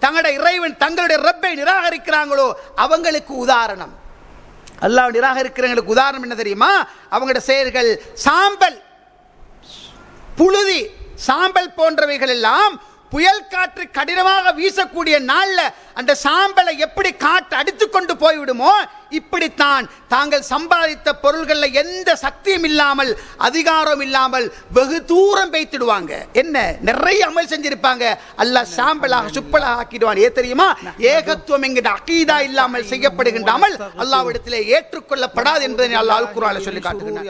தங்களுடைய இறைவன் தங்களுடைய ரப்பை நிராகரிக்கிறாங்களோ அவங்களுக்கு உதாரணம். அல்லாஹ் நிராகரிக்கிறவங்களுக்கு உதாரணம் என்ன தெரியுமா? அவங்களுடைய செயல்கள் சாம்பல், புழுதி, சாம்பல் போன்றவைகள் எல்லாம் புயல் காற்று கடினமாக வீசக்கூடிய நாளில் அந்த சாம்பலை எப்படி காற்று அடித்துக் கொண்டு போய்விடுமோ இப்படித்தான் தாங்கள் சம்பாதித்த பொருள்களில் எந்த சக்தியும் இல்லாமல் அதிகாரம் இல்லாமல் வெகு தூரம் வைத்திடுவாங்க. என்ன நிறைய அமல் செஞ்சிருப்பாங்க, அல்லாஹ் சாம்பலாக சுப்பலாக ஆக்கிடுவான். ஏன் தெரியுமா? ஏகத்துவம் என்கிற அகீதா இல்லாமல் செய்யப்படுகின்ற அமல் அல்லாஹ்விடத்திலே ஏற்றுக்கொள்ளப்படாது என்பதை அல்லாஹ் அல் குர்ஆனில் சொல்லி காட்டுகிறான்.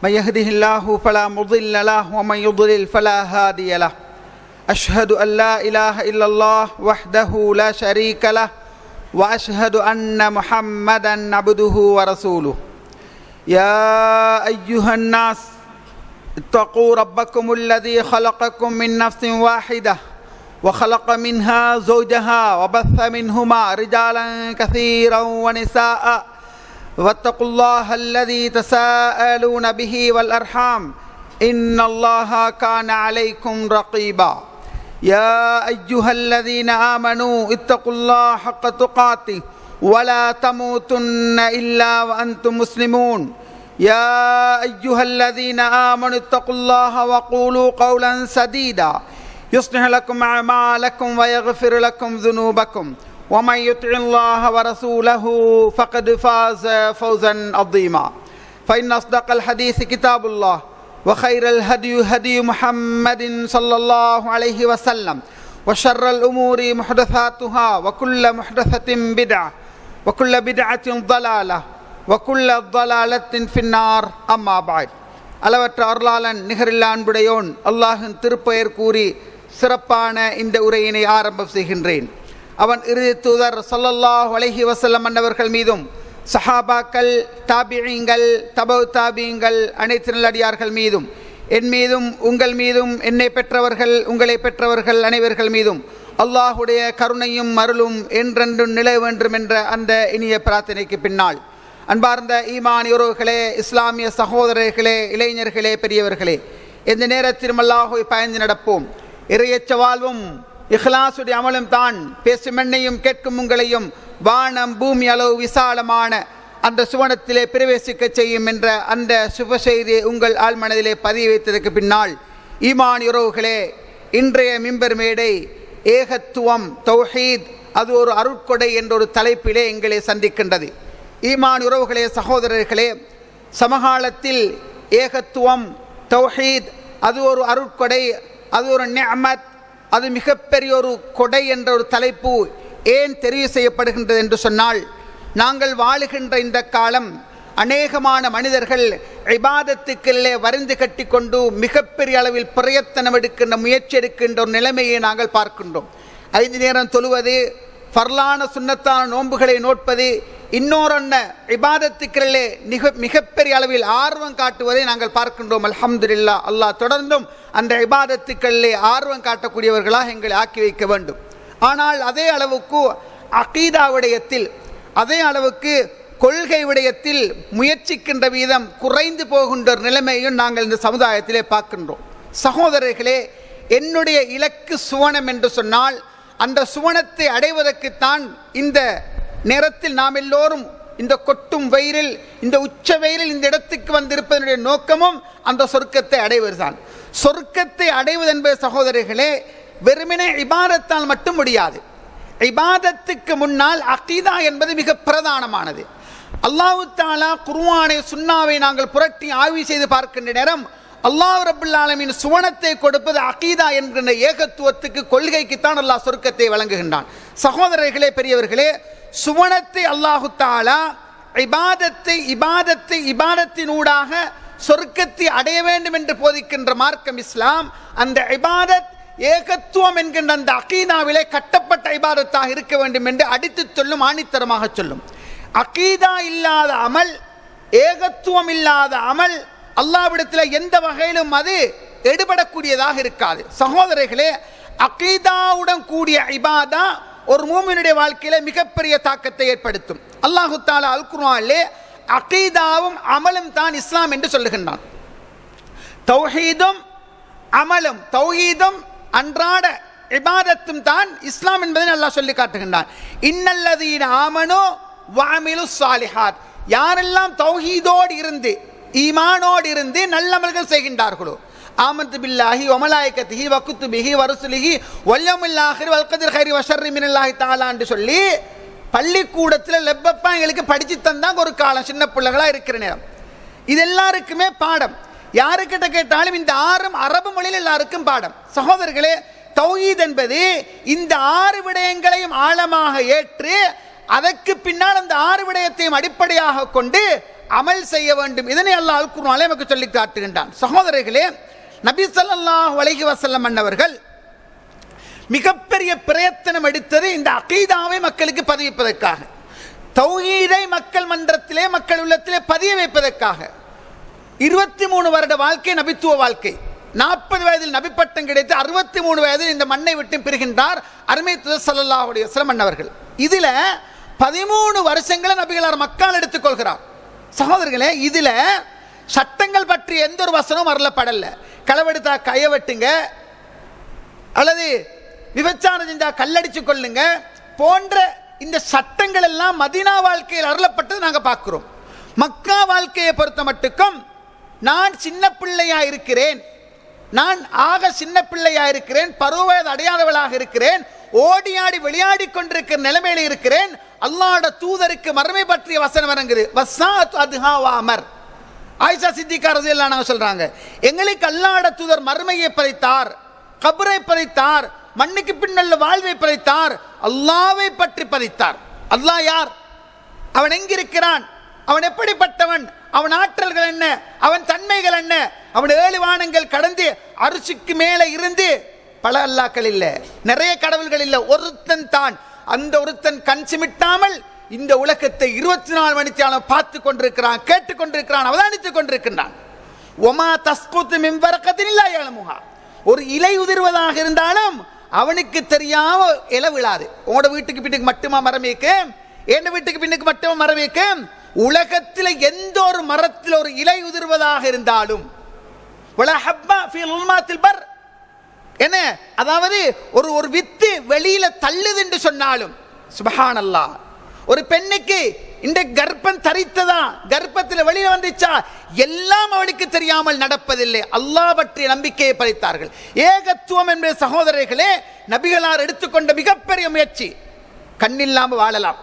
من يهده الله فلا مضل له ومن يضلل فلا هادي له. أشهد أن لا إله إلا الله وحده لا شريك له وأشهد أن محمدا عبده ورسوله. يا أيها الناس اتقوا ربكم الذي خلقكم من نفس واحدة وخلق منها زوجها وبث منهما رجالا كثيرا ونساء واتقوا الله الذي تساءلون به والأرحام إن الله كان عليكم رقيبا. يا أيها الذين آمنوا اتقوا الله حق تقاته ولا تموتن إلا وأنتم مسلمون. يا أيها الذين آمنوا اتقوا الله وقولوا قولا سديدا يصلح لكم أعمالكم ويغفر لكم ذنوبكم ومن يطع الله ورسوله فقد فاز فوزا عظيما. فإن أصدق الحديث كتاب الله وخير الهدي هدي محمد صلى الله عليه وسلم وشر الأمور محدثاتها وكل محدثة بدعة وكل بدعة ضلالة وكل ضلالة في النار. أما بعد. அளவற்ற அருளாளன் நிகரில்லா அன்புடையோன் அல்லாஹ்வின் திருப்பெயர் கூறி சிறப்பான இந்த உரையினை ஆரம்பம் செய்கின்றேன். அவன் இறுதி தூதர் ஸல்லல்லாஹு அலைஹி வஸல்லம் அன்னவர்கள் மீதும் சஹாபாக்கள், தாபிஈங்கள், தபவு தாபிஈங்கள், அனைத்து நல்லடியார்கள் மீதும் என் மீதும் உங்கள் மீதும் என்னை பெற்றவர்கள் உங்களை பெற்றவர்கள் அனைவர்கள் மீதும் அல்லாஹுடைய கருணையும் அருளும் என்றென்றும் நிலை வேண்டும் என்ற அந்த இனிய பிரார்த்தனைக்கு பின்னால் அன்பார்ந்த ஈமானியர்களே, இஸ்லாமிய சகோதரர்களே, இளைஞர்களே, பெரியவர்களே, எந்த நேரத்திலும் அல்லாஹ்வை பயந்து நடப்போம். இறையச்ச வாழ்வும் இஹ்லாசுடைய அமலும் தான் பேசும் என்னையும் கேட்கும் உங்களையும் வானம் பூமி அளவு விசாலமான அந்த சுவனத்திலே பிரவேசிக்க செய்யும் என்ற அந்த சுப செய்தியை உங்கள் ஆழ்மனதிலே பதிய வைத்ததற்கு பின்னால் ஈமான் உறவுகளே, இன்றைய மிம்பர் மேடை ஏகத்துவம் தௌஹீத் அது ஒரு அருட்கொடை என்ற ஒரு தலைப்பிலே எங்களை சந்திக்கின்றது. ஈமான் உறவுகளே, சகோதரர்களே, சமகாலத்தில் ஏகத்துவம் தௌஹீத் அது ஒரு அருட்கொடை, அது ஒரு நிஅமத், அது மிகப்பெரிய ஒரு கொடை என்ற ஒரு தலைப்பு ஏன் தெரிவு செய்யப்படுகின்றது என்று சொன்னால், நாங்கள் வாழுகின்ற இந்த காலம் அநேகமான மனிதர்கள் இபாதத்துக்களே வருந்து கட்டி கொண்டு மிகப்பெரிய அளவில் பிரயத்தனம் எடுக்கின்ற முயற்சி எடுக்கின்ற ஒரு நிலைமையை நாங்கள் பார்க்கின்றோம். 5 நேரம் தொழுவது, ஃபர்லான சுன்னத்தான நோன்புகளை நோட்பது, இன்னொரு இபாதத்துக்களே மிகப்பெரிய அளவில் ஆர்வம் காட்டுவதை நாங்கள் பார்க்கின்றோம். அல்ஹம்துலில்லாஹ். அல்லாஹ் தொடர்ந்தும் அந்த இபாதத்துக்களே ஆர்வம் காட்டக்கூடியவர்களாக எங்களை ஆக்கி வைக்க வேண்டும். ஆனால் அதே அளவுக்கு அகீதா விடயத்தில், அதே அளவுக்கு கொள்கை விடயத்தில் முயற்சிக்கின்ற வீதம் குறைந்து போகின்ற நிலைமையும் நாங்கள் இந்த சமுதாயத்திலே பார்க்கின்றோம். சகோதரர்களே, என்னுடைய இலக்கு சுவனம் என்று சொன்னால் அந்த சுவனத்தை அடைவதற்குத்தான் இந்த நேரத்தில் நாம் எல்லோரும் இந்த கொட்டும் வெயிலில், இந்த உச்ச வெயிலில் இந்த இடத்துக்கு வந்திருப்பதனுடைய நோக்கமும் அந்த சொர்க்கத்தை அடைவதுதான். சொர்க்கத்தை அடைவது என்பது சகோதரர்களே வெறுமனே இபாதத்தால் மட்டும் முடியாது. இபாதத்துக்கு முன்னால் அகீதா என்பது மிக பிரதானமானது. அல்லாஹ் தஆலா குர்ஆனை சுன்னாவை நாங்கள் புரட்டி ஆய்வு செய்து பார்க்கின்ற நேரம் அல்லாஹ் ரப்பல் ஆலமீன் சுவனத்தை கொடுப்பது அகீதா என்கின்ற ஏகத்துவத்துக்கு கொள்கைக்குத்தான் அல்லாஹ் சொர்க்கத்தை வழங்குகின்றான். சகோதரர்களே, பெரியவர்களே, சுவனத்தை அல்லாஹ் தஆலா இபாதத்தினூடாக சொர்க்கத்தை அடைய வேண்டும் என்று போதிக்கின்ற மார்க்கம் இஸ்லாம். அந்த இபாதத் ஏகத்துவம் என்கின்ற அந்த அகீதாவிலே கட்டப்பட்ட இபாதத்தாக இருக்க வேண்டும் என்று அடித்து சொல்லும், ஆணித்தரமாக சொல்லும். அகீதா இல்லாத அமல், ஏகத்துவம் இல்லாத அமல் அல்லாஹ்விடத்தில் எந்த வகையிலும் அது எடுபடக்கூடியதாக இருக்காது. சகோதரர்களே, அகீதாவுடன் கூடிய இபாதா ஒரு மூமினுடைய வாழ்க்கையில மிகப்பெரிய தாக்கத்தை ஏற்படுத்தும். அல்லாஹ் தஆலா அல் குர்ஆனிலே அகீதாவும் அமலும் தான் இஸ்லாம் என்று சொல்லுகின்றான். தௌஹீதும் அமலும், தௌஹீதும் அன்றாட இபாதத்தும் தான் இஸ்லாம் என்பதை அல்லாஹ் சொல்லி காட்டுகின்றான். இன்னல்லதீன ஆமனு வஅமிலு ஸாலிஹாத், யாரெல்லாம் தௌஹீதோடு இருந்து ஈமானோடு இருந்து நல்லமல்கள் செய்கின்றார்களோ, ஆமன்து பில்லாஹி வ மலாயிகத்திஹி வ குத்துபிஹி வ ருசுலிஹி வல் யௌமில் ஆகிர் வல் கத்ரி கைரி வ ஷர்ரி மினல்லாஹி தஆலா என்று சொல்லி பள்ளிக்கூடத்தில் லெப்பப்பா எங்களுக்கு படிச்சு தந்தாங்க ஒரு காலம், சின்ன பிள்ளைகளா இருக்கிற நேரம். இது எல்லாருக்குமே பாடம். யாருக்கிட்ட கேட்டாலும் இந்த 6 அரபு மொழியில் எல்லாருக்கும் பாடம். சகோதரர்களே, தௌஹீத் என்பது இந்த 6 விடயங்களையும் ஆழமாக ஏற்று அதற்கு பின்னால் அந்த 6 விடயத்தையும் அடிப்படையாக கொண்டு அமல் செய்ய வேண்டும். இதனை அல்லாஹ் அல் குர்ஆனிலே நமக்கு சொல்லி காட்டுகின்றான். சகோதரர்களே, நபி ஸல்லல்லாஹு அலைஹி வஸல்லம் அன்னவர்கள் மிகப்பெரிய பிரயத்தனம் எடுத்தது இந்த அகீதாவை மக்களுக்கு பதிவிப்பதற்காக, தௌஹீதை மக்கள் மன்றத்திலே மக்கள் உள்ளத்திலே பதிய வைப்பதற்காக. 23 வருட வாழ்க்கை நபித்துவ வாழ்க்கை. 40 வயதில் நபி பட்டம் கிடைத்து 63 வயதில் இந்த மண்ணை விட்டு பிரிகின்றார் அருமை தூதர் ஸல்லல்லாஹு அலைஹி வஸல்லம் அன்னவர்கள். இதுல 13 வருஷங்களை நபிகளார் மக்கால் எடுத்துக்கொள்கிறார். சகோதரர்களே, இதுல சட்டங்கள் பற்றி எந்த ஒரு வசனமும் வரலப்படல. களவெடுத்தா கைய வெட்டுங்க, அல்லது விபச்சாரம் செஞ்சா கல்லடிச்சு கொள்ளுங்க போன்ற இந்த சட்டங்கள் எல்லாம் மதீனா வாழ்க்கையில் அருளப்பட்டது நாங்கள் பார்க்கிறோம். மக்கா வாழ்க்கையை பொறுத்த மட்டுக்கும் நான் சின்ன பிள்ளையா இருக்கிறேன், நான் ஆக சின்ன பிள்ளையா இருக்கிறேன், பருவ வயது அடையாதவளாக இருக்கிறேன், ஓடி ஆடி விளையாடி கொண்டிருக்கிற நிலைமையில் இருக்கிறேன். அல்லாஹ்வுடைய தூதருக்கு மறுமை பற்றிய வசனம் இறங்குது. வஸாத் அதுஹா வஅமர். ஆயிஷா சித்திகா ரலியல்லாஹு அன்ஹா சொல்றாங்க, எங்களுக்கு அல்லாஹ்வுடைய தூதர் மறுமையை படைத்தார், கபரை படைத்தார், மண்ணுக்கு பின்னுள்ள வாழ்வை படைத்தார், அல்லாஹ்வை பற்றி படைத்தார். அல்லாஹ் யார்? அவன் எங்கிருக்கிறான்? அவன் எப்படிப்பட்டவன்? அவன் ஆற்றல்கள் என்ன? அவன் தன்மைகள் என்ன? அவன் 7 வானங்கள் கடந்து அரிசிக்கு மேலே இருந்து பல அல்லாக்கள் இல்ல, நிறைய கடவுள்கள் இல்ல, ஒருத்தன் தான். அந்த ஒருத்தன் கண் சிமிட்டாமல் இந்த உலகத்தை 24 மணித்தியாலம் பார்த்து கொண்டிருக்கிறான், கேட்டுக் கொண்டிருக்கிறான், அவதானித்துக் கொண்டிருக்கிறான். ஒமா தஸ்குத்து மின் வரக்கத்தின் இல்லா யஅலமுஹா. ஒரு இலை உதிர்வதாக இருந்தாலும் அவனுக்கு தெரியாம இலை விழாது. உங்களோட வீட்டுக்கு பின்னுக்கு மட்டுமா மரம் வைக்கும்? என் வீட்டுக்கு பின்னுக்கு மட்டுமா மரம் வைக்கும்? உலகத்தில் எந்த ஒரு மரத்தில் ஒரு இலை உதிர்வதாக இருந்தாலும் என்ன, அதாவது ஒரு வித்து வெளியில தள்ளுது என்று சொன்னாலும் சுப்ஹானல்லாஹ். ஒரு பெண்ணுக்கு இந்த கர்ப்பம் தரித்ததா, கர்ப்பத்தில் வெளியில வந்துச்சா, எல்லாம் அவளுக்கு தெரியாமல் நடப்பதில்லை. அல்லாஹ் பற்றிய நம்பிக்கையை பறித்தார்கள். ஏகத்துவம் என்ற சகோதரர்களே, நபிகளார் எடுத்துக்கொண்ட மிகப்பெரிய முயற்சி. கண்ணில்லாமல் வாழலாம்,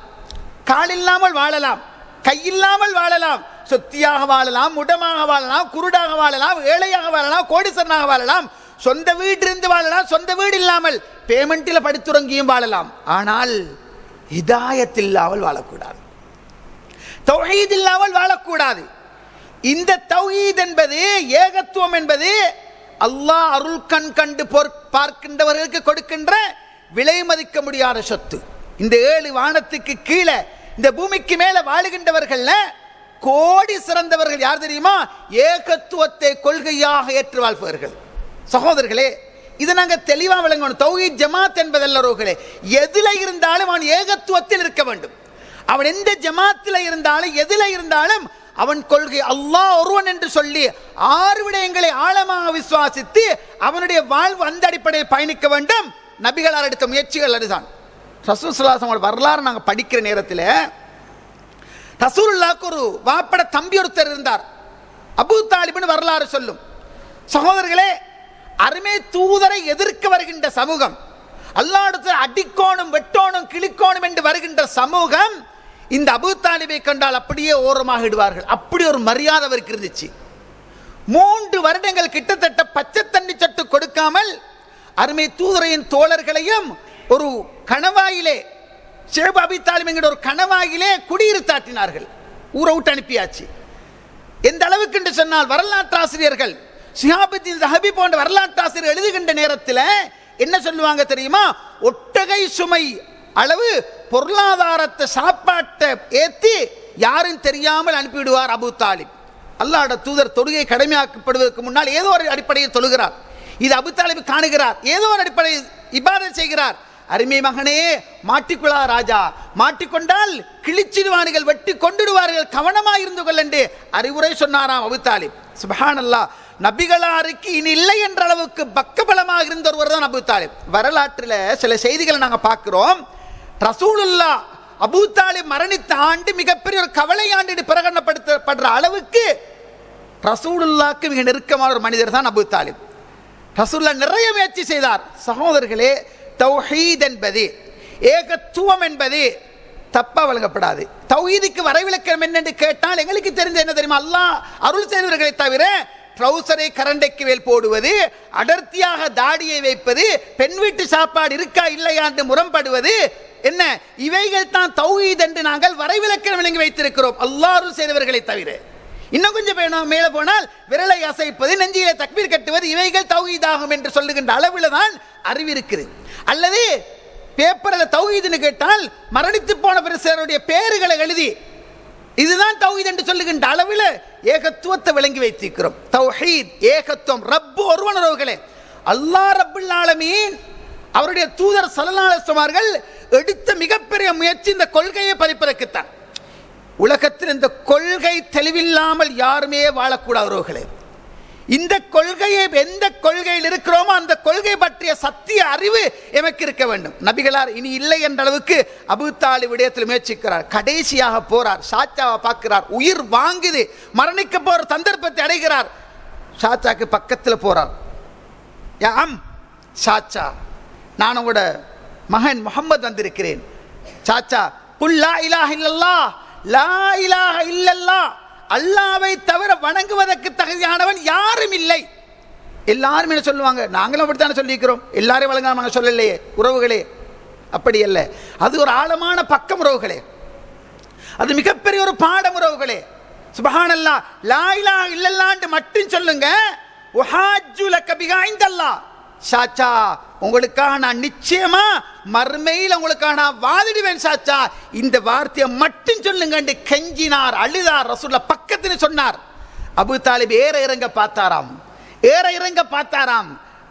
கால் இல்லாமல் வாழலாம், கையில்லாமல் வாழலாம், சொத்தியாக வாழலாம், முடமாக வாழலாம், குருடாக வாழலாம், ஏழையாக வாழலாம், கோடீஸ்வரனாக வாழலாம், சொந்த வீடு இருந்து வாழலாம், சொந்த வீடு இல்லாமல் பேமெண்ட்டில் படுத்துறங்கியும் வாழலாம். ஆனால் ஹிதாயத் இல்லாமல் வாழக்கூடாது, தௌஹீத் இல்லாமல் வாழக்கூடாது. இந்த தௌஹீத் என்பது, ஏகத்துவம் என்பது அல்லாஹ் அருள் கண் கண்டு பார்க்கின்றவர்களுக்கு கொடுக்கின்ற விலை மதிக்க முடியாத சொத்து. இந்த 7 வானத்துக்கு கீழே இந்த பூமிக்கு மேல வாழுகின்றவர்கள் கோடி சிறந்தவர்கள் யார் தெரியுமா? ஏகத்துவத்தை கொள்கையாக ஏற்று வாழ்பவர்கள். சகோதரர்களே, இதை நாங்கள் தெளிவாக விளங்கணும். தௌஹீத் ஜமாத் என்பதல்லரோர்களே, எதில இருந்தாலும் அவன் ஏகத்துவத்தில் இருக்க வேண்டும். அவன் எந்த ஜமாத்தில் இருந்தாலும் எதில இருந்தாலும் அவன் கொள்கை அல்லாஹ் ஒருவன் என்று சொல்லி 6 விடயங்களை ஆழமாக விசுவாசித்து அவனுடைய வாழ்வு அந்த அடிப்படையில் பயணிக்க வேண்டும். நபிகளார் எடுத்த முயற்சிகள் அதுதான். ரசூல் ஸல்லல்லாஹு அலைஹி வஸல்லம் வரலாறு நாங்கள் படிக்கிற நேரத்தில் ரசூலுல்லாஹ்க்கு ஒரு வாப்பட தம்பி ஒருத்தர் இருந்தார், அபூ தாலிப்னு வரலாறு சொல்லும். சகோதரர்களே, அருமை தூதரை எதிர்க்க வருகின்ற சமூகம், அல்லாஹ்விடத்தில் அடிக்கோணும் வெட்டோணும் கிழிக்கோணும் என்று வருகின்ற சமூகம் இந்த அபூ தாலிபை கண்டால் அப்படியே ஓரமாக இடுவார்கள். அப்படி ஒரு மரியாதை அவருக்கு இருந்துச்சு. 3 வருடங்கள் கிட்டத்தட்ட பச்சை தண்ணி சட்டு கொடுக்காமல் அருமை தூதரையின் தோழர்களையும் ஒரு கணவாயிலே, ஷேப் அபீ தாலிப் என்கிற ஒரு கணவாயிலே குடியிருத்தாட்டினார்கள். ஊரை விட்டு அனுப்பியாச்சு. எந்த அளவுக்கு என்று சொன்னால், வரலாற்று ஆசிரியர்கள் ஷிஹாபுத்தீன் ஸஹபி போன்ற வரலாற்று ஆசிரியர் எழுதுகின்ற நேரத்தில் என்ன சொல்லுவாங்க தெரியுமா? ஒட்டகை சுமை அளவு பொருளாதாரத்தை சாப்பாட்டை ஏற்றி யாரும் தெரியாமல் அனுப்பிவிடுவார் அபூ தாலிப். அல்லாஹ்வுடைய தூதர் தொழுகை கடமையாக்கப்படுவதற்கு முன்னால் ஏதோ ஒரு அடிப்படையில் தொழுகிறார். இது அபூ தாலிப் காணுகிறார், ஏதோ ஒரு அடிப்படையில் இபாதத் செய்கிறார். அருமை மகனே, மாட்டிக்குள்ளா ராஜா, மாட்டிக்கொண்டால் கிழிச்சிடுவார்கள், வெட்டி கொண்டுடுவார்கள், கவனமாக இருந்து கொள் என்று அறிவுரை சொன்னாராம் அபூ தாலிப். சுப்ஹானல்லாஹ். நபிகளாருக்கு இனி இல்லை என்ற அளவுக்கு பக்கபலமாக இருந்த ஒருவர் தான் அபூ தாலிப். வரலாற்றில் சில செய்திகளை நாங்கள் பார்க்கிறோம். ரசூலுல்லாஹ் அபூ தாலிப் மரணித்த ஆண்டு மிகப்பெரிய ஒரு கவலை ஆண்டு பிரகடனப்படுத்தப்படுற அளவுக்கு ரசூலுல்லாஹ்க்கு மிக நெருக்கமான ஒரு மனிதர் தான் அபூ தாலிப். ரசூலுல்லாஹ் நிறைய முயற்சி செய்தார். சகோதரர்களே, தௌஹீத் என்பது, ஏகத்துவம் என்பது தப்பா வழங்கப்படாது. தௌஹீதுக்கு வரைவிலக்கணம் என்னென்று கேட்டால் எங்களுக்கு தெரிஞ்ச என்ன தெரியுமா? அல்லாஹ் அருள் செய்தவர்களை தவிர ட்ரௌசரை கரண்டைக்கு மேல் போடுவது, அடர்த்தியாக தாடியை வைப்பது, பெண் வீட்டு சாப்பாடு இருக்கா இல்லையா என்று முரண்படுவது, என்ன இவைகள் தான் தௌஹீத் என்று நாங்கள் வரைவிலக்கணம் விளங்கி வைத்திருக்கிறோம், அல்லாஹ் அருள் செய்தவர்களை தவிர. இன்னும் கொஞ்சம் மேலே போனால் விரலை அசைப்பது, நெஞ்சிலே தக்பீர் கட்டுவது, இவைகள் தௌஹீத் ஆகும் என்று சொல்லுகின்ற அளவில் தான் அறிவு இருக்குது. அல்லது பேப்பரில் தௌஹீதுன்னு கேட்டால் மரணித்து போன பிறருடைய பேர்களை எழுதி இதுதான் தௌஹீத் என்று சொல்லுகின்ற அளவில் ஏகத்துவத்தை விளங்கி வைத்திருக்கிறோம். தௌஹீத், ஏகத்துவம், ரப்பு ஒருவன் உறவுகளே. அல்லாஹ் ரப்புல் ஆலமீன் அவருடைய தூதர் ஸல்லல்லாஹு அலைஹி வஸல்லம் அவர்கள் எடுத்த மிகப்பெரிய முயற்சி இந்த கொள்கையை பதிப்பதற்குத்தான். உலகத்தில் இந்த கொள்கை தெளிவில்லாமல் யாருமே வாழக்கூடாது உறவுகளே. இந்த கொள்கையை எந்த கொள்கையில் இருக்கிறோமோ அந்த கொள்கை பற்றிய சத்திய அறிவு எமக்கு இருக்க வேண்டும். நபிகளார் இனி இல்லை என்ற அளவுக்கு அபூ தாலிப் விடயத்தில் முயற்சிக்கிறார். கடைசியாக போறார், சாச்சாவை பார்க்கிறார், உயிர் வாங்குது, மரணிக்க போற சந்தர்ப்பத்தை அடைகிறார். சாச்சாக்கு பக்கத்தில் போறார். யாம் சாச்சா, நான் உங்களோட மகன் முஹம்மது வந்திருக்கிறேன். சாச்சா, குல் லா இலாஹ இல்லல்லாஹ், லா இலாஹ இல்லல்லாஹ், அல்லாஹ்வை தவிர வணங்குவதற்கு தகுதியானவன் யாரும் இல்லை. எல்லாரும் என்ன சொல்லுவாங்க? நாங்களும் அப்படித்தானே சொல்லியிருக்கிறோம். எல்லாரையும் வழங்காம சொல்லலையே உறவுகளே, அப்படி அல்ல. அது ஒரு ஆழமான பக்கம் உறவுகளே, அது மிகப்பெரிய ஒரு பாடம் உறவுகளே. சுப்ஹானல்லாஹ், லா இலாஹ இல்லல்லாஹ் மட்டும் சொல்லுங்க. வஹாஜ்ஜு லக பிஹா இன்தல்லாஹ், சாச்சா உங்களுக்காக நான் நிச்சயமா மர்மையில் உங்களுக்காக நான் வாதிடுவேன் சாச்சா, இந்த வார்த்தையை மட்டும் சொல்லுங்க என்று கெஞ்சினார், அழுதார். ரசூலுல்லாஹ் பக்கத்தில் சொன்னார். அபூ தாலிப் ஏற இறங்க பார்த்தாராம்.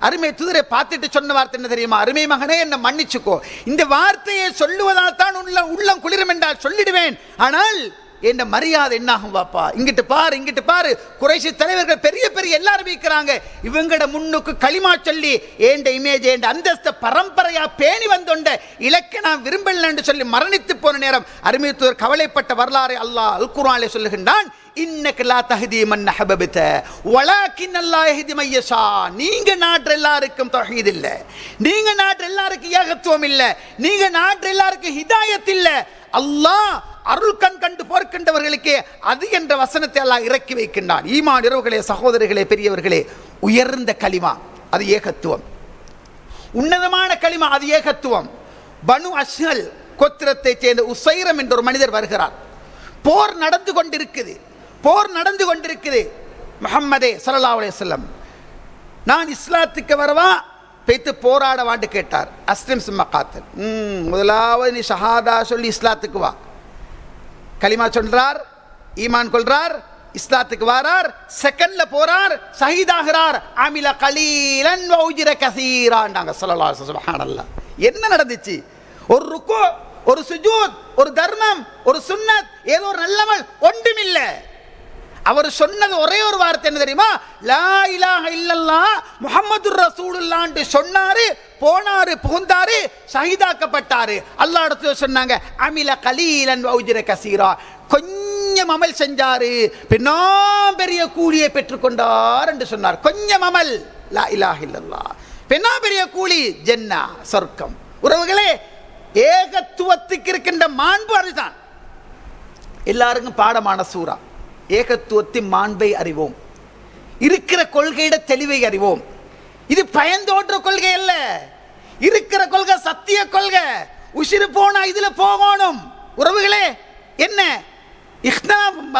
அருமை தூதரை பார்த்துட்டு சொன்ன வார்த்தை என்ன தெரியுமா? அருமை மகனே, என்ன மன்னிச்சுக்கோ, இந்த வார்த்தையை சொல்லுவதால் தான் உள்ளம் குளிரும் என்றால் சொல்லிடுவேன், ஆனால் என்ன மரியாதை என்னாகும் வாப்பா, இங்கிட்டு பாரு, குறைஷி தலைவர்கள் பெரிய பெரிய எல்லாரும் இருக்கிறாங்க, இவங்கட முன்னுக்கு களிமா சொல்லி ஏண்ட இமேஜ் ஏண்ட அந்தஸ்த பரம்பரையா பேணி வந்தோண்ட இலக்க நான் விரும்பல என்று சொல்லி மரணித்து போன நேரம் அருமை தூதர் கவலைப்பட்ட வரலாறை அல்லாஹ் அல் குர்ஆனிலே சொல்லுகின்றான். இன்னக லா தஹ்தி மன் அஹ்பப்த வலாக்கின் அல்லாஹ் யஹ்தி மன் யஷா. நீங்க நாட்ற எல்லாருக்கும் தௌஹீத் இல்ல, நீங்க நாட்ற எல்லாருக்கும் ஏகத்துவம் இல்ல, நீங்க நாட்ற எல்லாருக்கும் ஹிதாயத் இல்ல. அல்லாஹ் அருள் கண்டு போர்க்கின்றவர்களுக்கு அது என்ற வசனத்தை அல்லாஹ் இறக்கி வைக்கின்றான். ஈமான் இரவுகளே, சகோதரர்களே, பெரியவர்களே, உயர்ந்த களிமா அது ஏகத்துவம், உன்னதமான களிமா அது ஏகத்துவம். பனு அஷ்ஹல் கோத்திரத்தை சேர்ந்த உசைரம் என்ற ஒரு மனிதர் வருகிறார். போர் நடந்து கொண்டிருக்குது. முஹம்மதே ஸல்லல்லாஹு அலைஹி வஸல்லம், நான் இஸ்லாத்துக்கு வரவா பேத்து போராடவான்னு கேட்டார். அஸ்லிம் சும்ம காத்தில், முதலாவது நீ ஷஹாதா சொல்லி இஸ்லாத்துக்கு வா. கலிமா சொல்றார், ஈமான் கொள்றார், இஸ்லாத்துக்கு வாரார், செகண்ட்ல போறார், ஷஹீதாகிறார். அமில கலீலன் வ உஜ்ர கஸீரான்டாங்க ஸல்லல்லாஹு அலைஹி வஸல்லம். சுப்ஹானல்லாஹ், என்ன நடந்துச்சு? ஒரு ருக்கு, ஒரு சுஜூத், ஒரு தர்மம், ஒரு சுன்னத், ஏதோ ஒரு நல்லமல் ஒன்றுமில்ல. அவர் சொன்னது ஒரே ஒரு வார்த்தை என்ன தெரியுமா? லா இலாஹ இல்லல்லாஹ் முஹம்மதுர் ரசூலுல்லாஹ் என்று சொன்னாரு, போனாரு, புகுந்தாரு, ஷஹீதாக்கப்பட்டாரு. அல்லாஹ் இடத்துல சொன்னாங்க அமில கலீலன் வ உஜ்ர கஸீரா, கொஞ்சம் அமல் செஞ்சாரு, பெரிய கூலியை பெற்றுக்கொண்டார் என்று சொன்னார். கொஞ்சம் அமல், லா இலாஹ இல்லல்லாஹ், பெரிய கூலி, ஜன்னா, சொர்க்கம். உறவுகளே, ஏகத்துவத்துக்கு இருக்கின்ற மாண்பு அதுதான். எல்லாருக்கும் பாடமான சூரா. ஏகத்துவத்தின் மாண்பை அறிவோம், இருக்கிற கொள்கையிட தெளிவை அறிவோம். இது பயந்தோற்ற கொள்கை அல்ல, இருக்கிற கொள்கை சத்திய கொள்கை. உசிறு போனா இதுல போகணும். உறவுகளே, என்ன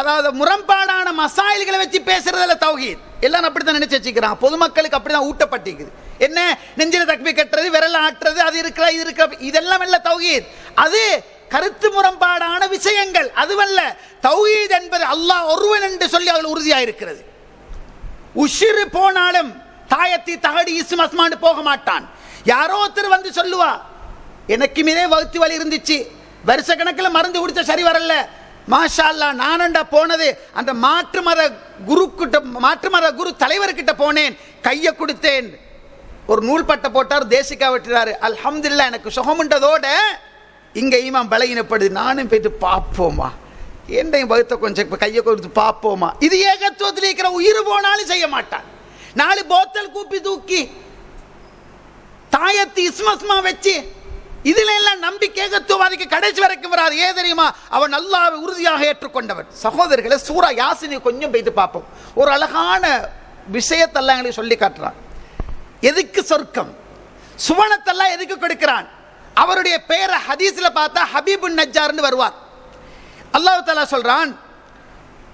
அதாவது முரண்பாடான மசாயில்களை வச்சு பேசுறதுல தௌஹீத். எல்லாரும் அப்படித்தான் நினைச்சு வச்சுக்கிறாங்க. பொதுமக்களுக்கு அப்படிதான் ஊட்டப்பட்டிருக்குது. என்ன நெஞ்சில தக்பீர் கட்டுறது, விரல் ஆட்டுறது, அது இருக்கிற இது இருக்கிற, இதெல்லாம் இல்ல தௌஹீத். அது கருத்து முரண்பாடான விஷயங்கள், அதுவல்ல. தௌஹீத் என்பது அல்லாஹ் ஒருவன் என்று சொல்லி அதில் உறுதியாக இருக்கிறது. உஷிறு போனாலும் தாயத்தி தகடி இஸ்ம் அஸ்மான்னு போக மாட்டான். யாரோ ஒருத்தர் வந்து சொல்லுவா, எனக்கு மீதே வகுத்து வலி இருந்துச்சு, வருஷ கணக்கில் மருந்து குடிச்ச சரி வரல, மாஷா அல்லாஹ், நானண்டா போனது அந்த மாற்று மத குரு தலைவர்கிட்ட போனேன், கையை கொடுத்தேன், ஒரு நூல் பட்டை போட்டார், தேசிக்கா விட்டுறாரு, அல்ஹம்துலில்லாஹ் எனக்கு சுகமுண்டதோட இங்க ஈமான் பலகீனப்படுது, நானும் போயிட்டு பார்ப்போமா, என்னையும் வகுத்த கொஞ்சம் கையை கொடுத்து பார்ப்போமா. இது ஏகத்துவத்தில் இருக்கிற, உயிர் போனாலும் செய்ய மாட்டான். 4 போத்தல் கூப்பி தூக்கி தாயத்து இஸ்மஸ்மா வச்சு இதுல எல்லாம் நம்பிக்கை ஏகத்துவவாதிக்கு கடைசி வரைக்கும் வராது. ஏன் தெரியுமா? அவன் அல்லாஹ்வை உறுதியாக ஏற்றுக்கொண்டவன். சகோதரர்களை, சூரா யாசினை கொஞ்சம் போயிட்டு பார்ப்போம். ஒரு அழகான விஷயத்தெல்லாம் எங்களுக்கு சொல்லி காட்டுறான். எதுக்கு சொர்க்கம், சுவனத்தெல்லாம் எதுக்கு கொடுக்கிறான்? அவருடைய பெயரை ஹதீஸ்ல பார்த்தா ஹபீபுன் நஜ்ஜார்னு வருவார். அல்லாஹ் தஆலா சொல்றான்,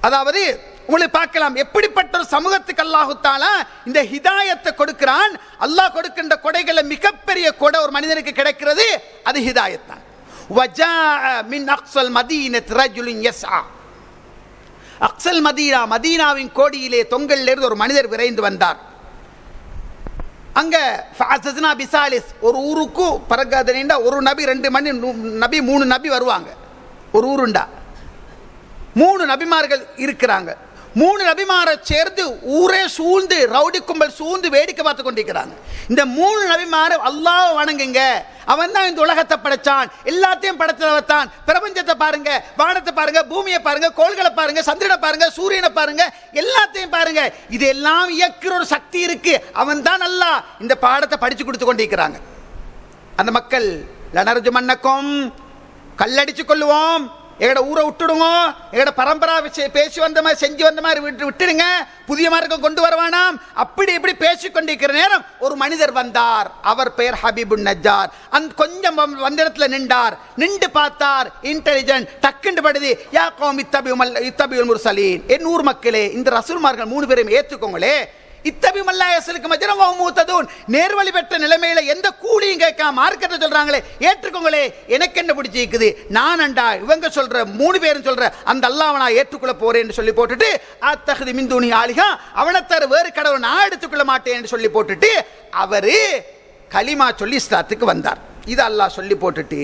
அதாவது உங்களுக்கு பார்க்கலாம் எப்படிப்பட்ட ஒரு சமூகத்துக்கு அல்லாஹ் தஆலா இந்த ஹிதாயத்தை கொடுக்கிறான். அல்லாஹ் கொடுக்கின்ற கொடைகளை மிகப்பெரிய கொடை ஒரு மனிதனுக்கு கிடைக்கிறது, அது ஹிதாயத் தான். வஜாஅ மின் அக்ஸல் மதீனத் ரஜுலுன் யஸ்ஆ. அக்ஸல் மதீனா, மதீனாவின் கோடியிலே தொங்கலிலிருந்து ஒரு மனிதர் விரைந்து வந்தார். அங்க ஃபஅஸஸ்னா பிசாலிஸ், ஒரு ஊருக்கு பரகாதனிண்டா ஒரு நபி 2 நபி 3 நபி வருவாங்க. ஒரு ஊருண்டா 3 நபிமார்கள் இருக்கிறாங்க. 3 நபிமாரை சேர்ந்து ஊரே சூழ்ந்து, ரவுடி கும்பல் சூழ்ந்து வேடிக்கை பார்த்து கொண்டிருக்கிறாங்க. இந்த 3 நபிமாரை அல்லாஹ் வணங்குங்க, அவன் தான் இந்த உலகத்தை படைச்சான், எல்லாத்தையும் படைச்சவன், பிரபஞ்சத்தை பாருங்க, வானத்தை பாருங்க, பூமியை பாருங்க, கோள்களை பாருங்க, சந்திரனை பாருங்க, சூரியனை பாருங்க, எல்லாத்தையும் பாருங்க, இதெல்லாம் இயக்குற ஒரு சக்தி இருக்கு, அவன் தான் அல்லாஹ். இந்த பாடத்தை படிச்சு கொடுத்து கொண்டிருக்கிறாங்க. அந்த மக்கள் லனர்ஜு மன்னக்கும், கல்லடிச்சு கொள்ளுவோம், எங்கட ஊரை விட்டுடுங்க, எங்கட பரம்பரா பேசி வந்த மாதிரி செஞ்சு வந்த மாதிரி விட்டுடுங்க, புதிய மார்க்கம் கொண்டு வருவானாம், அப்படி இப்படி பேசிக்கொண்டிருக்கிற நேரம் ஒரு மனிதர் வந்தார். அவர் பெயர் ஹபீபுன் நஜ்ஜார். கொஞ்சம் வந்த இடத்துல நின்றார். நின்று பார்த்தார், இன்டெலிஜென்ட், டக்குண்டு படுது, யா கௌம் இத்தபியுல் முர்சலீன், என் ஊர் மக்களே, இந்த ரசூல்மார்கள் 3 பேரையும் ஏற்றுக்கோங்களே, இத்தபியும் அல்லாஹ்வுக்கு மஜ்ரன் வஹும் முஹ்ததூன், நேர்வழி பெற்ற நிலைமையில எந்த கூலியும் கேட்காம மார்க்கத்தை சொல்றாங்களே, ஏற்றுக்கோங்களே, எனக்கு என்ன பிடிச்சிருக்குது, நானண்டா இவங்க சொல்ற 3 பேரும் சொல்ற அந்த அல்லாஹ்வை நான் ஏற்றுக்கொள்ள போறேன்னு சொல்லி போட்டுட்டு, அத்தஹதி மின் தூனி ஆலிஹா, அவனை தவிர வேறு கடவுளை நான் எடுத்துக்கொள்ள மாட்டேன்னு சொல்லி போட்டுட்டு அவரு கலிமா சொல்லி இஸ்லாத்துக்கு வந்தார். இது அல்லாஹ் சொல்லி போட்டுட்டு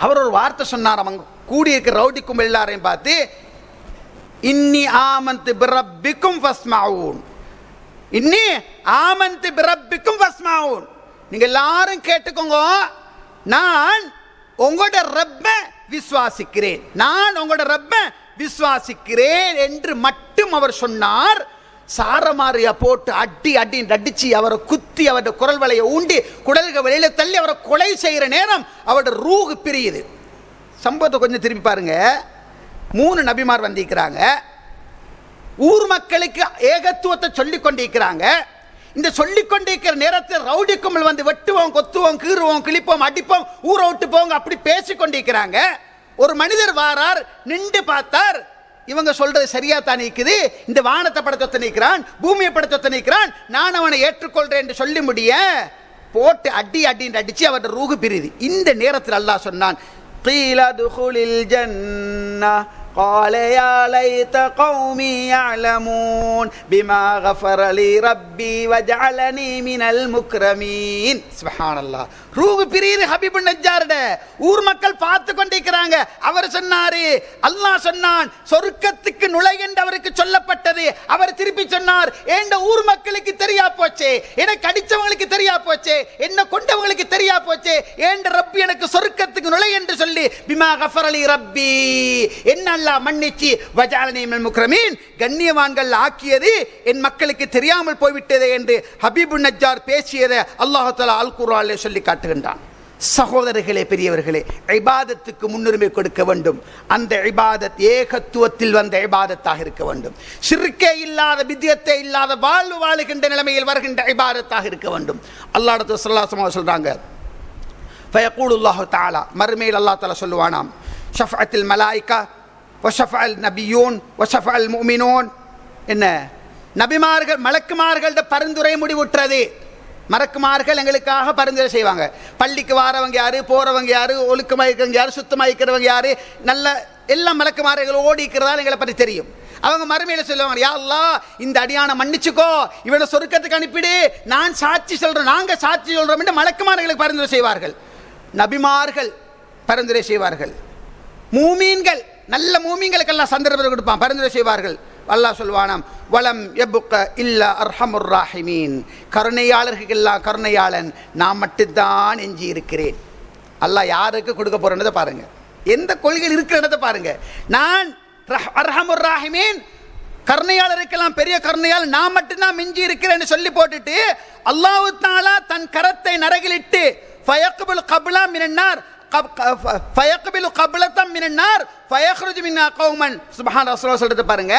அவர் ஒரு வார்த்தை சொன்னார். அவங்க கூடியிருக்கிற ரவுடிக்கும் எல்லாரையும் பார்த்து, இன்னி ஆமன்து பிரப்பிக்கும் ஃபஸ்மஊன், இன்னி ஆமன்து பிரப்பிக்கும் ஃபஸ்மஊன், நீங்க எல்லாரும் கேட்டுக்கோங்க, நான் உங்களோட ரப்பை விசுவாசிக்கிறேன், நான் உங்களோட ரப்பை விசுவாசிக்கிறேன் என்று மட்டும் அவர் சொன்னார். சாரமாரியா போட்டு அடிச்சு அவரை குத்தி அவருடைய குரல் வலையை ஊண்டி குடல்கள் வெளியில தள்ளி அவரை கொலை செய்கிற நேரம் அவருடைய ரூஹ் பிரியுது. சம்பவத்தை கொஞ்சம் திருப்பி பாருங்க. 3 நபிமார் வந்திருக்கிறாங்க, ஊர் மக்களுக்கு ஏகத்துவத்தை சொல்லிக் கொண்டிருக்கிறாங்க. இந்த சொல்லிக் கொண்டிருக்கிற நேரத்தில் ரவுடி கும்பல் வந்து வெட்டுவோம், கொத்துவோம், கீறுவோம், கிழிப்போம், அடிப்போம், ஊரை விட்டு போங்க, அப்படி பேசிக் கொண்டிருக்கிறாங்க. ஒரு மனிதர் வாரார், நின்று பார்த்தார், இவங்க சொல்றது சரியா தான் இருக்குது, இந்த வானத்தை படைச்சொத்த நிற்கிறான், பூமியை படைச்சொத்த நிற்கிறான், நான் அவனை ஏற்றுக்கொள்றேன் என்று சொல்லி முடிய போட்டு அடின்னு அடிச்சு அவருடைய ரூஹ் பிரியுது. இந்த நேரத்தில் அல்லாஹ் சொன்னான், قيل ادخل الجنة قال يا ليت قومي يعلمون بما غفر لي ربي وجعلني من المكرمين. سبحان الله. ரூஹ் பிரியுது ஹபீபுன் நஜ்ஜார்ட. ஊர் மக்கள் பார்த்து கொண்டிருக்கிறாங்க. அவர் சொன்னாரு, அல்லாஹ் சொன்னான், சொர்க்கத்துக்கு நுழைகின்ற அவருக்கு சொல்லப்பட்டது. அவர் திருப்பி சொன்னார், என்ற ஊர் மக்களுக்கு தெரியா போச்சே, எனக்கு அடிச்சவங்களுக்கு தெரியா போச்சே, என்ன கொண்டவங்களுக்கு தெரியா போச்சே, என்ற ரப்பி எனக்கு சொர்க்கத்துக்கு நுழை என்று சொல்லி, பிமா கஃபரலி ரப்பி, என்ன அல்லாஹ் மன்னிச்சு, வஜஅலனி மினல் முக்ரமீன், கண்ணியவான்கள் ஆக்கியது என் மக்களுக்கு தெரியாமல் போய்விட்டதே என்று ஹபீபுன் நஜ்ஜார் பேசியதை அல்லாஹ் தஆலா அல் குர்ஆனிலே சொல்லி காட்டுகின்றான். சகோதரர்களே, பெரியவர்களே, இபாதத்துக்கு முன்னுரிமை கொடுக்க வேண்டும். அந்த இபாதத் ஏகத்துவத்தில் வந்த இபாதத்தாக இருக்க வேண்டும். ஷிர்கே இல்லாத, பித்யத்தே இல்லாத, வாழ்வு வாழுகின்ற நிலைமையில் வருகின்ற இபாதத்தாக இருக்க வேண்டும். அல்லாஹ் ஸல்லல்லாஹு அலைஹி வஸல்லம் சொல்றாங்க, ஃபயகூலுல்லாஹு தஆலா, மறுமையில் அல்லாஹ் தஆலா சொல்லுவானாம், ஷஃபஅத்துல் மலாயிகா வ ஷஃபஅல் நபியூன் வ ஷஃபஅல் முஃமினூன், என்ன நபிமார்கள் மலக்குமார்கள்ட பரிந்துரை முடிவுற்றது. மலக்குமார்கள் எங்களுக்காக பரிந்துரை செய்வாங்க. பள்ளிக்கு வாரவங்க யாரு, போறவங்க யாரு, ஒழுக்கமாக இருக்கிறவங்க யாரு, சுத்தமாக இருக்கிறவங்க யாரு, நல்ல எல்லா மலக்குமார்கள் ஓடி இருக்கிறதால எங்களை பற்றி தெரியும். அவங்க மறுமையில சொல்லுவாங்க, யா அல்லாஹ் இந்த அடியான மன்னிச்சுக்கோ, இவனை சொர்க்கத்துக்கு அனுப்பிடு, நான் சாட்சி சொல்றேன், நாங்க சாட்சி சொல்றோம் என்று மலக்குமார்களுக்கு பரிந்துரை செய்வார்கள். நபிமார்கள் பரிந்துரை செய்வார்கள். மூமீன்கள் நல்ல மூமீன்களுக்கு அல்லாஹ் சந்தர்ப்பத்தை கொடுப்பான், பரிந்துரை செய்வார்கள். அல்லாஹ் சொல்வானாம், வலம் யபுக்க இல்லா அர்ஹமுர் ராஹிமீன், கருணையாளர்களுக்கெல்லாம் கருணையாளன் நான் மட்டும்தான் எஞ்சி இருக்கிறேன். அல்லாஹ் யாருக்கு கொடுக்க போறேன்றதை பாருங்க, எந்த கொள்கையில் இருக்கிறத பாருங்க. நான் அர்ஹமுர் ராஹிமீன், கருணையாளருக்கெல்லாம் பெரிய கருணையால் நான் மட்டும்தான் மிஞ்சி இருக்கிறேன்னு சொல்லி போட்டுட்டு அல்லாஹ் தஆலா தன் கரத்தை நரகிலிட்டு ஃபயக்பில் கப்லா மினன்னார் ஃபயக்பில் கப்லத்தம் மினன்னார் ஃபயக்ருஜு மின்னா கௌமன். சுப்ஹான் ரசூலுல்லாஹ் சொல்றது பாருங்க.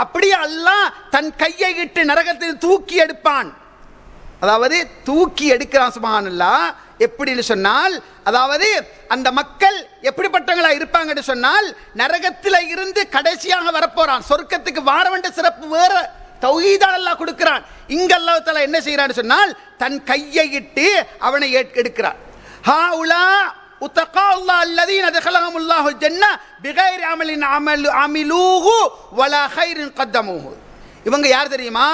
அப்படியே அல்லாஹ் தன் கையை இட்டு நரகத்தில் தூக்கி எடுப்பான், அதாவது தூக்கி எடுக்கிறான். சுப்ஹானல்லாஹ். எப்படின்னு சொன்னால், அதாவது அந்த மக்கள் எப்படிப்பட்டவங்களா இருப்பாங்கன்னு சொன்னால், நரகத்தில் இருந்து கடைசியாக வரப்போறான், சொர்க்கத்துக்கு வார வேண்டிய சிறப்பு வேற தௌஹீதா அல்லாஹ் கொடுக்கிறான். இங்க அல்லாஹ் தஆலா என்ன செய்யறான்னு சொன்னால், தன் கையை இட்டு அவனை எடுக்கிறான். ஹாஉலா உத்தகால்லாஹ் அல்லதீன தகலஹுமுல்லாஹுல் ஜன்னah பிகைரி அமலின் அமிலூஹு வலா கைரின் கத்தமூஹு. இவங்க யார் தெரியுமா?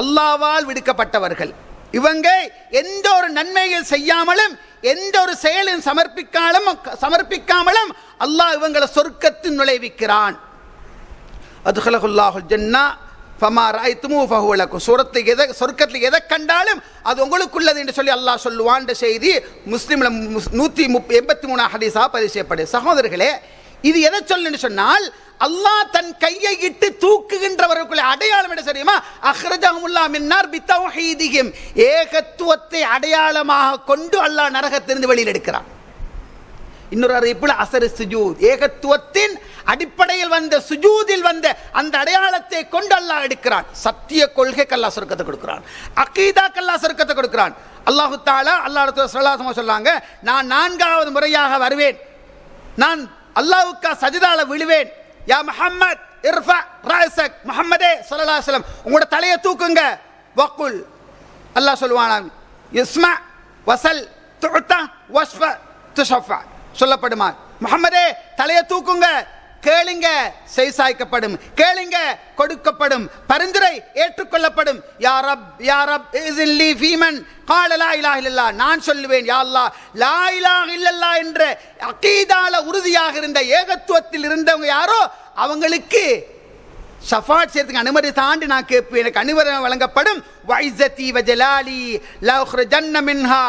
அல்லாஹ்வால் விடுக்கப்பட்டவர்கள். இவங்க எந்த ஒரு நன்மைகள் செய்யாமலும் எந்த ஒரு செயலும் சமர்ப்பிக்காமலும் அல்லாஹ் இவங்களை சொர்க்கத்தில் நுழைவிக்கிறான். அதுஹலஹுல்லாஹுல் ஜன்னah ஃபமா ரஅய்துமு ஃபஹுவ லக்கும். சொர்க்கத்தில் எதை கண்டாலும் அது உங்களுக்குள்ளது என்று சொல்லி அல்லாஹ் சொல்லுவான் என்ற செய்தி முஸ்லிம்ல 183 ஹதீஸாக பதிவு செய்யப்படுது. சகோதரர்களே, இது எதை சொல்லுன்னு சொன்னால், அல்லாஹ் தன் கையை இட்டு தூக்குகின்றவர்களுக்குள்ள அடையாளம் என்ன தெரியுமா? அஹ்ரஜஹுமுல்லாஹ் மின்னார் பித்தௌஹீதிஹிம், ஏகத்துவத்தை அடையாளமாக கொண்டு அல்லாஹ் நரகத்திலிருந்து வெளியில் எடுக்கிறான். இன்னொரு அறிவிப்புல அஸர் சுஜூத், ஏகத்துவத்தின் அடிப்படையில் வந்த சுஜூதில் வந்த அந்த அடையாளத்தை கொண்டு அல்லாஹ் எடுக்கிறான். சத்திய கொள்கைக்கு அல்லாஹ் சொர்க்கத்தை கொடுக்கிறான், அகீதாக்கு அல்லாஹ் சொர்க்கத்தை கொடுக்கிறான். அல்லாஹ் தஆலா அல்லாஹ் ரசூல் ஸல்லல்லாஹு அலைஹி வஸல்லம் சொன்னாங்க, நான் 4வது முறையாக வருவேன், நான் அல்லாஹ்வுக்கு சஜிதால விழுவேன். யா முஹம்மத் இர்ஃபா ரஅஸக், முஹம்மதே ஸல்லல்லாஹு அலைஹி வஸல்லம் உங்களோட தலையை தூக்குங்க. வகுல், அல்லாஹ் சொல்வானாம், இஸ்மா வஸல் துஅதா வஸ்ஃபா துஷஃபா, சொல்லப்படுமா, முஹம்மதே தலையை தூக்குங்க, கேளுங்க செய்சாய்க்கப்படும், கேளுங்க கொடுக்கப்படும், பரிந்துரை ஏற்றுக்கொள்ளப்படும். யா ரப் யா ரப் இஸ்லி ஃபீமன் قال لا اله الا الله, நான் சொல்லுவேன், யா அல்லாஹ் லா இலாஹ இல்லல்லாஹ் என்ற அகீதால உறுதியாக இருந்த ஏகத்துவத்தில் இருந்தவங்க யாரோ அவங்களுக்கு ஷஃபாத் செய்யறதுக்கு அனுமதி தாண்டி நான் கேட்பேன், எனக்கு அனுமதி வழங்கப்படும். வைஸதி வஜலாலி லா உக்ரஜன்ன மின்ஹா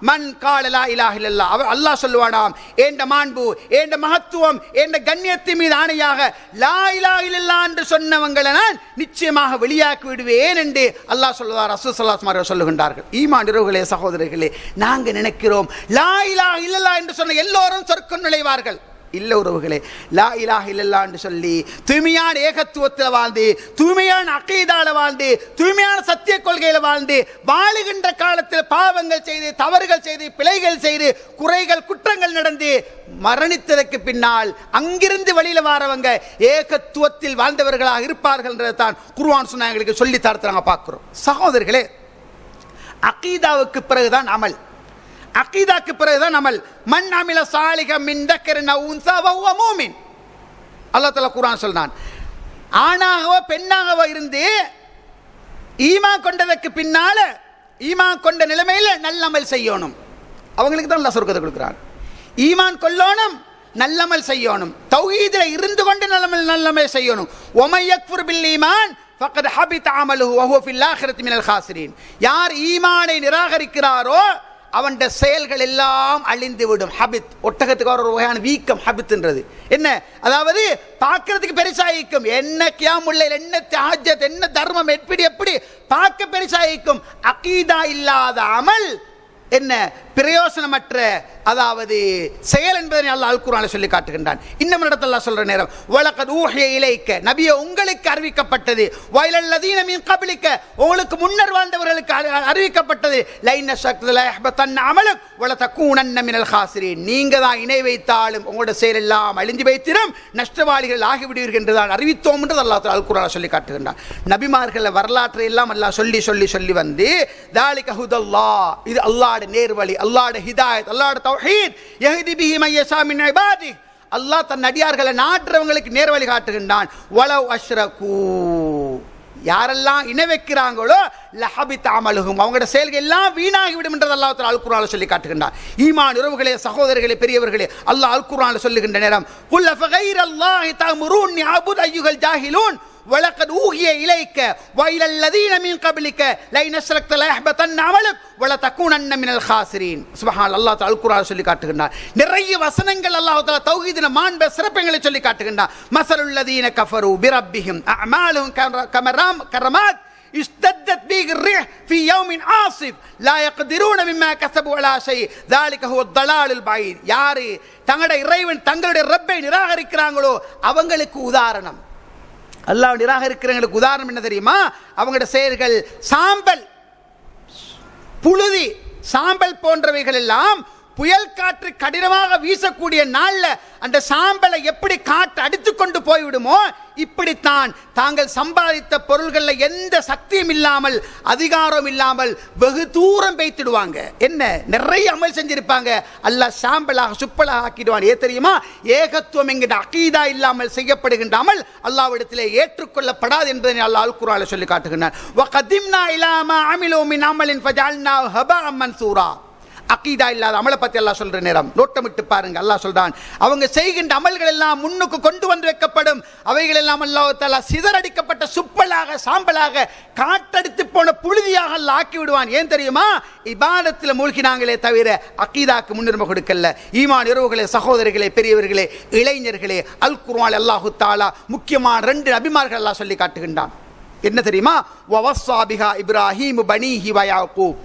மன் கால லா இலாஹ இல்லல்லாஹ். அல்லாஹ் சொல்லுவானாம், ஏண்ட மாண்பு, ஏண்ட மகத்துவம், ஏண்ட கண்ணியத்தின் மீது ஆணையாக லா இலாஹ இல்லல்லாஹ் என்று சொன்னவங்களை நான் நிச்சயமாக வெளியாக்கி விடுவேன் என்று அல்லாஹ் சொல்லுவார். ரசூல் ஸல்லல்லாஹு அலைஹி வஸல்லம் சொல்லுகின்றார்கள். ஈமான் உறவுகளே, சகோதரர்களே, நாங்க நினைக்கிறோம் லா இலாஹ இல்லல்லாஹ் என்று சொன்ன எல்லோரும் சொர்க்கம் நுழைவார்கள். இல்ல உறவுகளே, லா இலாஹ இல்லல்லாஹ் என்று சொல்லி தூய்மையான ஏகத்துவத்தில் வாழ்ந்து, தூய்மையான அகீதால வாழ்ந்து, தூய்மையான சத்திய கொள்கையில வாழ்ந்து, வாழுகின்ற காலத்தில் பாவங்கள் செய்து, தவறுகள் செய்து, பிழைகள் செய்து, குறைகள் குற்றங்கள் நடந்து மரணித்ததற்கு பின்னால் அங்கிருந்து வெளியில வாரவங்க ஏகத்துவத்தில் வாழ்ந்தவர்களாக இருப்பார்கள் என்றதான் குர்ஆன் சுன்னா எங்களுக்கு சொல்லி தரத்துறாங்க பார்க்கிறோம். சகோதரர்களே, அகீதாவுக்கு பிறகுதான் அமல், அகீதாக்கு பிறகுதான் அமல். மன் அமில சாலிஹம் மின் தக்கரின் அவ் உன்ஸா வஹுவ மூமின். அல்லாஹ் தஆலா குர்ஆன் சொல்றான், ஆணாகவோ பெண்ணாகவோ இருந்து ஈமான் கொண்டதற்கு பின்னால, ஈமான் கொண்ட நிலைமையில நல்லமல் செய்யணும். அவங்களுக்கு தான் அல்லாஹ் சொர்க்கத்தை கொடுக்கிறான். ஈமான் கொள்ளணும், நல்லமல் செய்யணும், தௌஹீதில் இருந்து கொண்டு நல்லமல் செய்யணும். ஒமை யக்ஃபுர் பில் ஈமான் ஃபக்கத் ஹபித அமலுஹு வஹுவ ஃபில் ஆখিরাতি மினல் காசிரீன். யார் ஈமானை நிராகரிக்கிறாரோ அவனுடைய செயல்கள் எல்லாம் அழிந்து விடும். ஹபித், ஒட்டகத்துக்கு ஒரு வகையான வீக்கம் ஹபித்ன்றது என்ன, அதாவது பார்க்கறதுக்கு பெருசாயிக்கும், என்ன கியாமுல் லைல், என்ன தஹஜ்ஜத், என்ன தர்மம், எப்படி பார்க்க பெருசாயிக்கும். அகீதா இல்லாத அமல் என்ன பிரயோசனமற்ற, அதாவது செயல் என்பதை அல்லாஹ் அல் குர்ஆனில் சொல்லி காட்டுகின்றான். இன்னும் இடத்துல அல்லாஹ் சொல்ற நேரம், வலகத் ஊஹிய இலைக்க, நபியே உங்களுக்கு அறிவிக்கப்பட்டது, வயலல்லதீன மின் கப்லிக்க, உங்களுக்கு முன்னர் வாழ்ந்தவர்களுக்கு அறிவிக்கப்பட்டது, லைன ஷக்த லா யஹ்பதன்ன அமலுக் வல தகூனன்ன மினல் காசிரீன், நீங்க தான் இணை வைத்தாலும் உங்களுடைய செயல் எல்லாம் அழிந்து வைத்திரும், நஷ்டவாளிகள் ஆகிவிடுவீர்கள் என்றுதான் அறிவித்தோம் என்று அல்லாஹ் அல் குர்ஆனில் சொல்லி காட்டுகின்றான். நபிமார்கள் வரலாற்றை எல்லாம் அல்லாஹ் சொல்லி வந்து, தாலிக ஹுதல்லாஹ், இது அல்லாஹ்வுடைய நேர்வழி, அல்லாஹ்வுடைய ஹிதாயத், அல்லாஹ்வுடைய தௌஹீத், யஹ்தி பிஹி மன் யஷா மின் இபாதிஹி, அல்லாஹ் தன் அடியார்களை நாடுறவங்களுக்கு நேர்வழி காட்டுகின்றான். வலவ் அஷ்ரகு, யாரெல்லாம் இணை வைக்கிறாங்களோ லஹபித் அமலுஹும், அவங்களோட செயல்கள் எல்லாம் வீணாகிவிடும் என்று அல்லாஹ் தஆலா அல் குர்ஆனில் சொல்லி காட்டுகின்றார். ஈமான் உறவுகளே, சகோதரர்களே, பெரியவர்களே, அல்லாஹ் அல் குர்ஆனில் சொல்லுகின்ற நேரம் குல் ஃபகைரல்லாஹி தஅமுரூனி அபுத் அய்யுஹல் ஜாஹிலூன் வலகத் ஊஹிய இலைக்க வஇலல் லதீன மின் கப்லிக லைன் அஷ்ரக்த லயஹ்பதன் அமலுக் வலதகுனன்ன மினல் காசிரீன். சுப்ஹானல்லாஹ், அல்லாஹ் தஆலா அல் குர்ஆனில் சொல்லி காட்டுகின்றார். நிறைய வசனங்கள் அல்லாஹ் தஆலா தௌஹீதின் மாண்பு சிறப்புகளை சொல்லி காட்டுகின்றார். மஸலுல் லதீன கஃபரு பிரப்பிஹிம் அஅமாலுஹும் கரமாத் اشتدت به الريح في يوم عاصف لا يقدرون مما كسبوا على شيء ذلك هو الضلال البعيد. யாரு தங்களுடைய இறைவன் தங்களுடைய ரப்பை நிராகரிக்கிறாங்களோ அவங்களுக்கு உதாரணம், அல்லாஹ் நிராகரிக்கிறவங்களுக்கு உதாரணம் என்ன தெரியுமா? அவங்களுடைய செயல்கள் சாம்பல், புழுதி, சாம்பல் போன்றவைகள் எல்லாம் புயல் காற்று கடினமாக வீசக்கூடிய நாள்ல அந்த சாம்பலை எப்படி காற்று அடித்து கொண்டு போய்விடுமோ இப்படித்தான் தாங்கள் சம்பாதித்த பொருள்களில் எந்த சக்தியும் இல்லாமல் அதிகாரம் இல்லாமல் வெகு தூரம் வைத்திடுவாங்க. என்ன நிறைய அமல் செஞ்சிருப்பாங்க, அல்லாஹ் சாம்பலாக சுப்பலாக ஆக்கிடுவான். ஏன் தெரியுமா? ஏகத்துவம் என்கிற அகீதா இல்லாமல் செய்யப்படுகின்ற அமல் அல்லாஹ்விடத்திலே ஏற்றுக்கொள்ளப்படாது என்பதை அல்லாஹ் அல் குர்ஆனில் சொல்லி காட்டுகிறார். வகதிம்னா இலா மா அமிலு மின் அமலின் ஃபஜஅல்னா ஹபாஅம் மன்சூரா. அகீதா இல்லாத அமலை பத்தி அல்லாஹ் சொல்ற நேரம் நோட்டமிட்டு பாருங்க. அல்லாஹ் சொல்றான், அவங்க செய்கின்ற அமல்கள் எல்லாம் முன்னுக்கு கொண்டு வந்து வைக்கப்படும், அவைகள் எல்லாம் அல்லாஹ் தஆலா சிதறடிக்கப்பட்ட சுப்பலாக சாம்பலாக காட்டடித்து போன புழுதியாக அல்லாஹ் ஆக்கி விடுவான். ஏன் தெரியுமா? இபாதத்தில் மூழ்கினாங்களே தவிர அகீதாக்கு முன்னுரிமை கொடுக்கல. ஈமான் உறவுகளே, சகோதரர்களே, பெரியவர்களே, இளைஞர்களே, அல் குர்ஆன் அல்லாஹ் தஆலா முக்கியமான 2 நபிமார்கள் அல்லாஹ் சொல்லி காட்டுகின்றான். என்ன தெரியுமா? வவஸ்ஸா பிஹா இப்ராஹீம் பனீஹி வ யாக்கூப்.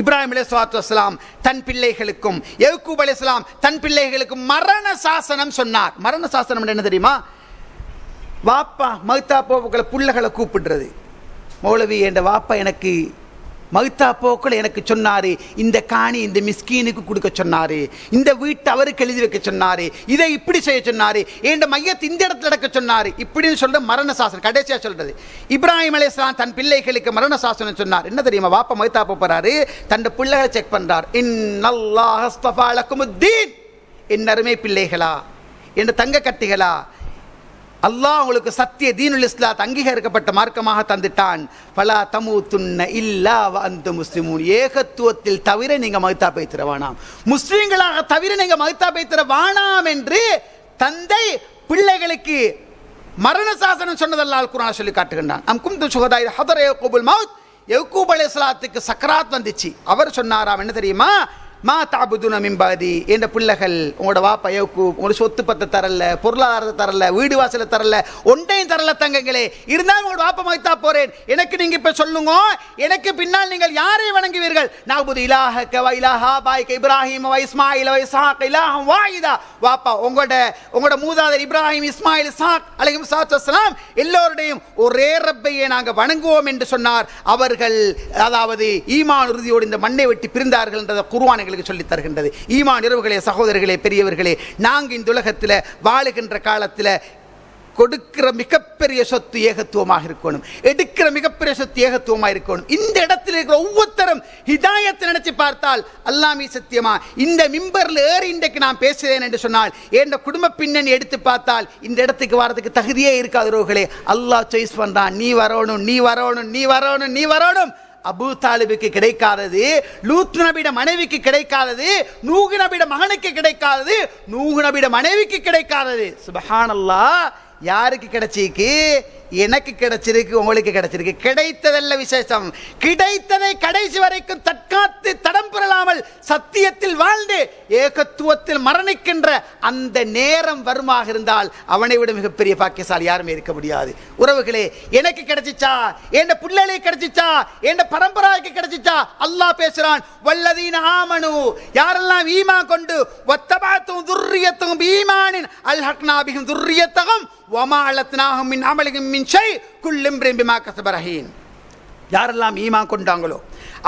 இப்ராஹிம் அலைஹிஸ்ஸலாத்து வஸ்ஸலாம் தன் பிள்ளைகளுக்கும் யாக்கூப் அலைஹிஸ்ஸலாம் தன் பிள்ளைகளுக்கும் மரண சாசனம் சொன்னார். மரண சாசனம் என்ன தெரியுமா? வாப்பா மௌத்தா போக்குள்ள புள்ளைகளை கூப்பிடுறது. மௌலவி, என்ற வாப்பா எனக்கு மௌத்தா போக்குள்ள எனக்கு சொன்னாரு, இந்த காணி இந்த மிஸ்கீனுக்கு கொடுக்க சொன்னாரு, இந்த வீட்டை அவருக்கு எழுதி வைக்க சொன்னாரு, இதை இப்படி செய்ய சொன்னாரு, என் மையத்தை இந்த இடத்துல நடக்க சொன்னாரு, இப்படின்னு சொல்ற மரண சாசனம் கடைசியா சொல்றது. இப்ராஹிம் அலைஹிஸ்ஸலாம் தன் பிள்ளைகளுக்கு மரண சாசனம் சொன்னார். என்ன தெரியுமா? வாப்பா மௌத்தா போறாரு, தன் பிள்ளைகளை செக் பண்றார். இன்னல்லாஹ் அஸ்தஃபா லக்குமுத்தீன், என் அருமை பிள்ளைகளா, என் தங்க கட்டிகளா, அல்லாஹ் உங்களுக்கு சத்திய தீனுல் இஸ்லாம் அங்கீகரிக்கப்பட்ட மார்க்கமாக தந்துட்டான். ஃபலா தமூதுன்ன இல்லா வ அன்தும் முஸ்லிமூன். ஏகத்துவத்தில் தவிர நீங்க மௌத்தா போய்த்திர வேணாம், முஸ்லிம்களாக தவிர நீங்க மௌத்தா போய்த்திர வேணாம் என்று தந்தை பிள்ளைகளுக்கு மரண சாசனம் சொன்னதல்லாஹ் அல் குர்ஆன் சொல்லி காட்டுகின்றான். அம் குன்து ஷுஹதா இத ஹதர யாக்கூபுல் மௌத். யாக்கூப் அலைஹிஸ்ஸலாத்துக்கு சக்கராத் வந்துச்சு. அவர் சொன்னாராம், என்ன தெரியுமா? மா தஅபுதுன மின் பாதி, என்ற பிள்ளைகள் உங்களோட வாப்பா யாக்கூப் உங்களுக்கு சொத்து பத்தை தரல, பொருளாதாரத்தை தரல, வீடு வாசலை தரல, ஒன்றையும் தரல தங்கங்களே, இருந்தாலும் உங்களோட வாப்பா மௌத்தா போறேன், எனக்கு நீங்க இப்ப சொல்லுங்க, எனக்கு பின்னால் நீங்கள் யாரை வணங்குவீர்கள்? நஅபுது இலாஹக வ இலாஹ ஆபாயிக இப்ராஹீம் வ இஸ்மாயில் வ இஸ்ஹாக் இலாஹம் வாஹிதா. வாப்பா உங்களோட மூதாதையர் இப்ராஹிம், இஸ்மாயில், இஸ்ஹாக் அலைஹிஸ்ஸலாத்து வஸ்ஸலாம் எல்லோருடையும் ஒரே ரப்பையே நாங்க வணங்குவோம் என்று சொன்னார். அவர்கள் அதாவது ஈமான் உறுதியோடு இந்த மண்ணை வெட்டி பிரிந்தார்கள் என்ற குர்ஆன் சொல்லி தருகின்றது. ஈமான் உறவுகளே, சகோதரர்களே, பெரியவர்களே, நாங்க இந்த உலகத்தில் வாழுகின்ற காலத்தில் கொடுக்கிற மிகப்பெரிய சொத்து ஏகத்துவமாக இருக்கணும், எடுக்கிற மிகப்பெரிய சொத்து ஏகத்துவமாக இருக்கணும். இந்த இடத்தில் இருக்கிற ஒவ்வொருத்தரும் ஹிதாயத்தை நினைச்சு பார்த்தால் அல்லாஹ்வே சத்தியமா இந்த மிம்பர்ல ஏறி இன்றைக்கு நான் பேசுகிறேன் என்று சொன்னால் என் குடும்ப பின்னணி எடுத்து பார்த்தால் இந்த இடத்துக்கு வரதுக்கு தகுதியே இருக்காது. உறவுகளே, அல்லாஹ் சாய்ஸ் பண்றான், நீ வரணும், நீ வரணும், நீ வரணும், நீ வரணும். அபூ தாலிபுக்கு கிடைக்காதது, லூத் நபியோட மனைவிக்கு கிடைக்காதது, நூஹ் நபியோட மகனுக்கு கிடைக்காதது, நூஹ் நபியோட மனைவிக்கு கிடைக்காதது. சுப்ஹானல்லாஹ், யாருக்கு கிடைச்சிருக்கு? எனக்கு கிடைச்சிருக்கு, உங்களுக்கு கிடைச்சிருக்கு. கிடைத்ததல்ல விசேஷம், கிடைத்ததை கடைசி வரைக்கும் தற்காத்து தடம் பெறலாமல் சத்தியத்தில் வாழ்ந்து ஏகத்துவத்தில் மரணிக்கின்ற அந்த நேரம் வருமாக இருந்தால் அவனை விட மிகப்பெரிய பாக்கியசாலி யாருமே இருக்க முடியாது. உறவுகளே, எனக்கு கிடைச்சிச்சா, என் பிள்ளைகளுக்கு கிடைச்சிச்சா, என் பரம்பராய்க்கு கிடைச்சிச்சா? அல்லாஹ் பேசுறான், வல்லதீன ஆமனு, யாரெல்லாம் ஈமான் கொண்டு வத்தபாத்தும் துர்ரியத்தும் ஈமானின் அல்ஹக்னா பிஹிம் துர்ரியத்தகும் வமா அலத்னாஹும் மின் அமலிஹிம் மின் ஷை குல்லு இம்ரின் பிமா கஸப ரஹீன். யாரெல்லாம் ஈமான் கொண்டாங்களோ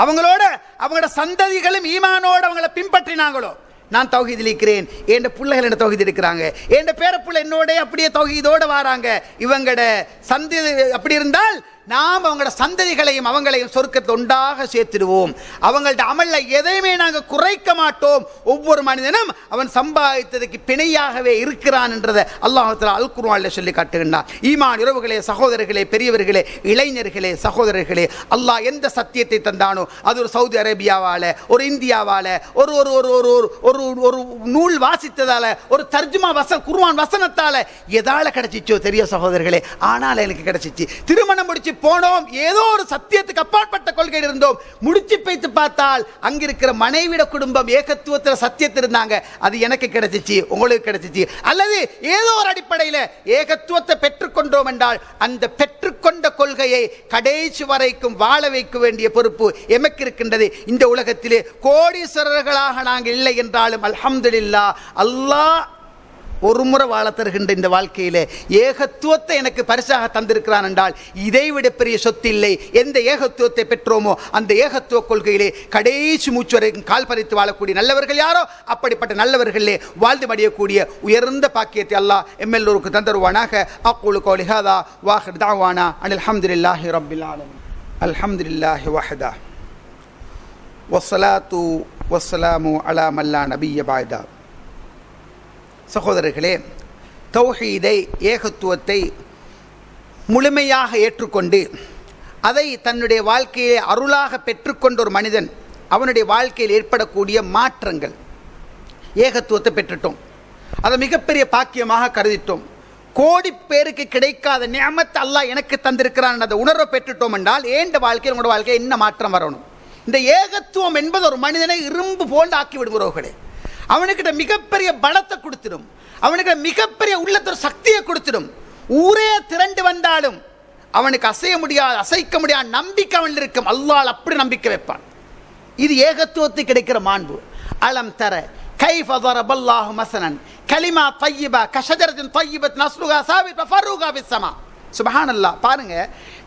அவங்களோட சந்ததிகளும் ஈமானோடு அவங்கள பின்பற்றினாங்களோ, நான் தௌஹீதில் இருக்கிறேன், என் பிள்ளைகள் என்ன தௌஹீத் இருக்கிறாங்க, என் பேர பிள்ளை என்னோட அப்படியே தௌஹீதோடு வராங்க, இவங்களோட சந்ததி அப்படி இருந்தால் நாம் அவங்களோட சந்ததிகளையும் அவங்களையும் சொர்க்கத்தை ஒன்றாக சேர்த்துடுவோம். அவங்கள்ட்ட அமல்ல எதையுமே நாங்கள் குறைக்க மாட்டோம். ஒவ்வொரு மனிதனும் அவன் சம்பாதித்ததுக்கு பிணையாகவே இருக்கிறான் என்றதை அல்லாஹ் தஆலா அல் குர்ஆனில் சொல்லி காட்டுகின்றார். ஈமான் உறவுகளே, சகோதரர்களே, பெரியவர்களே, இளைஞர்களே, சகோதரர்களே, அல்லாஹ் எந்த சத்தியத்தை தந்தானோ அது ஒரு சவுதி அரேபியாவால, ஒரு இந்தியாவால, ஒரு ஒரு ஒரு ஒரு ஒரு ஒரு நூல் வாசித்ததால, ஒரு தர்ஜுமா குர்ஆன் வசனத்தால எதால கிடைச்சிச்சோ தெரிய சகோதரர்களே, ஆனால் எனக்கு கிடைச்சிச்சு. திருமணம் முடிச்சு போனோம், ஏதோ ஒரு சத்தியத்துக்கு அப்பாற்பட்ட கொள்கை இருந்தோம். முடிச்சு வைத்து பார்த்தால் அங்கிருக்கிற மனைவிட குடும்பம் ஏகத்துவத்தில் சத்தியத்தில் இருந்தாங்க. அது எனக்கு கிடைச்சிச்சு, உங்களுக்கு கிடைச்சிச்சு. அல்லது ஏதோ ஒரு அடிப்படையில் ஏகத்துவத்தை பெற்றுக்கொண்டோம் என்றால் அந்த பெற்றுக்கொண்ட கொள்கையை கடைசி வரைக்கும் வாழ வைக்க வேண்டிய பொறுப்பு எமக்கு இருக்கின்றது. இந்த உலகத்திலே கோடீஸ்வரர்களாக நாங்கள் இல்லை என்றாலும் அல்ஹம்துலில்லாஹ், அல்லாஹ் ஒரு முறை வாழ தருகின்ற இந்த வாழ்க்கையிலே ஏகத்துவத்தை எனக்கு பரிசாக தந்திருக்கிறான் என்றால் இதைவிட பெரிய சொத்து இல்லை. எந்த ஏகத்துவத்தை பெற்றோமோ அந்த ஏகத்துவ கொள்கையிலே கடைசி மூச்சு வரைக்கும் கால் பறித்து வாழக்கூடிய நல்லவர்கள் யாரோ அப்படிப்பட்ட நல்லவர்களே வாழ்ந்து மடியக்கூடிய உயர்ந்த பாக்கியத்தை அல்லாஹ் எல்லோருக்கு தந்தருவானாக. அக்கூலு கௌலி ஹாதா வாஹிர் தஅவானா அனில் ஹம்துலில்லாஹி ரப்பில் ஆலமீன். அல்ஹம்துலில்லாஹி வஹ்தா வஸ்ஸலாத்து வஸ்ஸலாமு அலா மல்லா நபிய்ய பஅதா. சகோதரர்களே, தௌஹீதை, ஏகத்துவத்தை முழுமையாக ஏற்றுக்கொண்டு அதை தன்னுடைய வாழ்க்கையை அருளாக பெற்றுக்கொண்ட ஒரு மனிதன் அவனுடைய வாழ்க்கையில் ஏற்படக்கூடிய மாற்றங்கள், ஏகத்துவத்தை பெற்றுட்டோம், அதை மிகப்பெரிய பாக்கியமாக கருதிட்டோம். கோடி பேருக்கு கிடைக்காத நிஅமத் அல்லாஹ் எனக்கு தந்திருக்கிறான் அந்த உணர்வை பெற்றுட்டோம் என்றால் ஏண்ட வாழ்க்கையில் உங்களோட வாழ்க்கை என்ன மாற்றம் வரணும்? இந்த ஏகத்துவம் என்பது ஒரு மனிதனை இரும்பு போல் ஆக்கி விடுகிறவர்களே, அவனுக்கிட்ட மிகப்பெரிய பலத்தை கொடுத்துடும், அவனுக்கு மிகப்பெரிய உள்ளத்தொரு சக்தியை கொடுத்துடும். ஊரே திரண்டு வந்தாலும் அவனுக்கு அசைய முடியாது, அசைக்க முடியாத நம்பிக்கை அவன் இருக்கும். அல்லாஹ் அப்படி நம்பிக்கை வைப்பான். இது ஏகத்துவத்துக்கு கிடைக்கிற மாண்பு. அலம் தர கைஃப ضربல்லாஹு மஸலன் கலிமா தய்யிபா கஷஜரத்தின் தய்யிபத்தின் அஸ்லுஹா சாபித் ஃபஃபருஹா பிஸ்ஸமா. சுப்ஹானல்லாஹ். பாருங்க,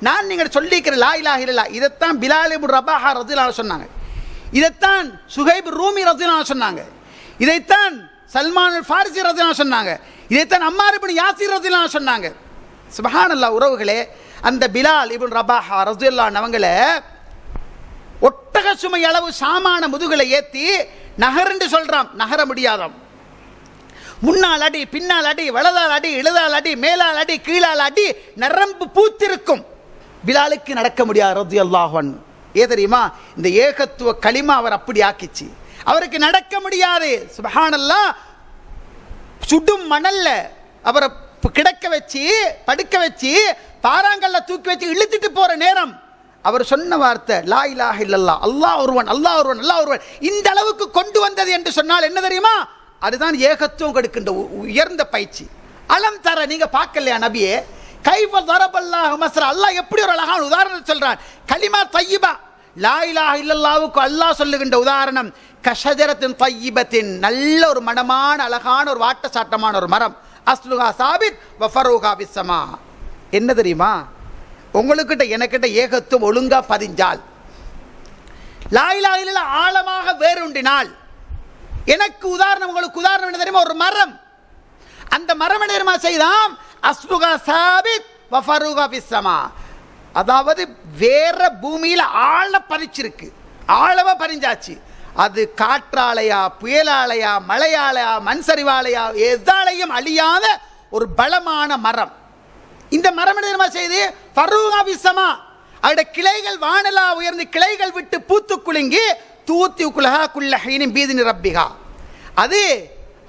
நான் நீங்க சொல்லிக்கிற லா இலாஹ இல்லல்லாஹ் இதைத்தான் பிலால் இப்னு ரபாஹா ரலியல்லாஹு அன்ஹு சொன்னாங்க, இதைத்தான் சுஹைப் ரூமி ரலியல்லாஹு அன்ஹு சொன்னாங்க, இதைத்தான் சல்மான் அல் ஃபாரிசி ரலியல்லாஹு அன்ஹு சொன்னாங்க, இதைத்தான் அம்மார் இப்னு யாசிர் ரலியல்லாஹு அன்ஹு சொன்னாங்க. சுப்ஹானல்லாஹ். உறவுகளே, அந்த பிலால் இப்னு ரபாஹா ரலியல்லாஹு அன்ஹு அவங்கள ஒட்டக சுமை அளவு சாமான முதுகலை ஏற்றி நகர்ந்து சொல்றான், நகர முடியாதாம். முன்னால் அடி, பின்னால் அடி, வலதால் அடி, இழுதால் அடி, மேலால் அடி, கீழால் அடி, நரம்பு பூத்திருக்கும். பிலாலுக்கு நடக்க முடியாது ரலியல்லாஹு அன்ஹு. ஏன் தெரியுமா? இந்த ஏகத்துவ களிமா அவர் அப்படி ஆக்கிச்சு. அவருக்கு நடக்க முடியாது. சுப்ஹானல்லாஹ். சுடும் மணல்ல அவரை கிடக்க வச்சு, படுக்க வச்சு, பாறாங்கல்ல தூக்கி வச்சு இழுத்துட்டு போற நேரம் அவர் சொன்ன வார்த்தை லா இலாஹ இல்லல்லாஹ், அல்லாஹ் ஒருவன், அல்லாஹ் ஒருவன், அல்லாஹ் ஒருவன். இந்த அளவுக்கு கொண்டு வந்தது என்று சொன்னால் என்ன தெரியுமா? அதுதான் ஏகத்துவம் கொடுக்கின்ற உயர்ந்த பயிற்சி. அலம் தர, நீங்க பார்க்கலையா நபியே? கைஃப ضربல்லாஹு மஸலன், அல்லாஹ் எப்படி ஒரு அழகான உதாரணம் சொல்றான். கலிமா தய்யிபா, லா இலாஹ இல்லல்லாஹ்வுக்கு அல்லாஹ் சொல்லுகின்ற உதாரணம் கஷஜரத்தின் தய்யிபத்தின், நல்ல ஒரு மனமான அழகான ஒரு வாட்ட சாட்டமான ஒரு மரம். அஸ்லுஹா சாபித் வஃபருஹா பிஸ்ஸமா. என்ன தெரியுமா? உங்களுக்கிட்ட எனக்கிட்ட ஏகத்துவம் ஒழுங்கா பதிஞ்சால், லா இலாஹ இல்லல்லாஹ் ஆழமாக வேறுண்டினால், எனக்கு உதாரணம், உங்களுக்கு உதாரணம் என்ன தெரியுமா? ஒரு மரம். அந்த மரம் என்ன தெரியுமா செய்தாம்? அஸ்லுஹா சாபித் வஃபருஹா பிஸ்ஸமா. அதாவது வேற பூமியில ஆழ பறிச்சிருக்கு, ஆழமா பறிஞ்சாச்சு. அது காற்றாலையா, புயலாலையா, மழையாலையா, மண் சரிவாலையா, எதாலையும் அழியாத ஒரு பலமான மரம். இந்த மரம் என்ன செய்து ஃபருஹா பிஸ்ஸமா, அதோட கிளைகள் வானலா உயர்ந்து கிளைகள் விட்டு பூத்து குலுங்கி தூத்தி குலஹா குல்ல ஹீனின் பீதினி ரப்பிஹா. அது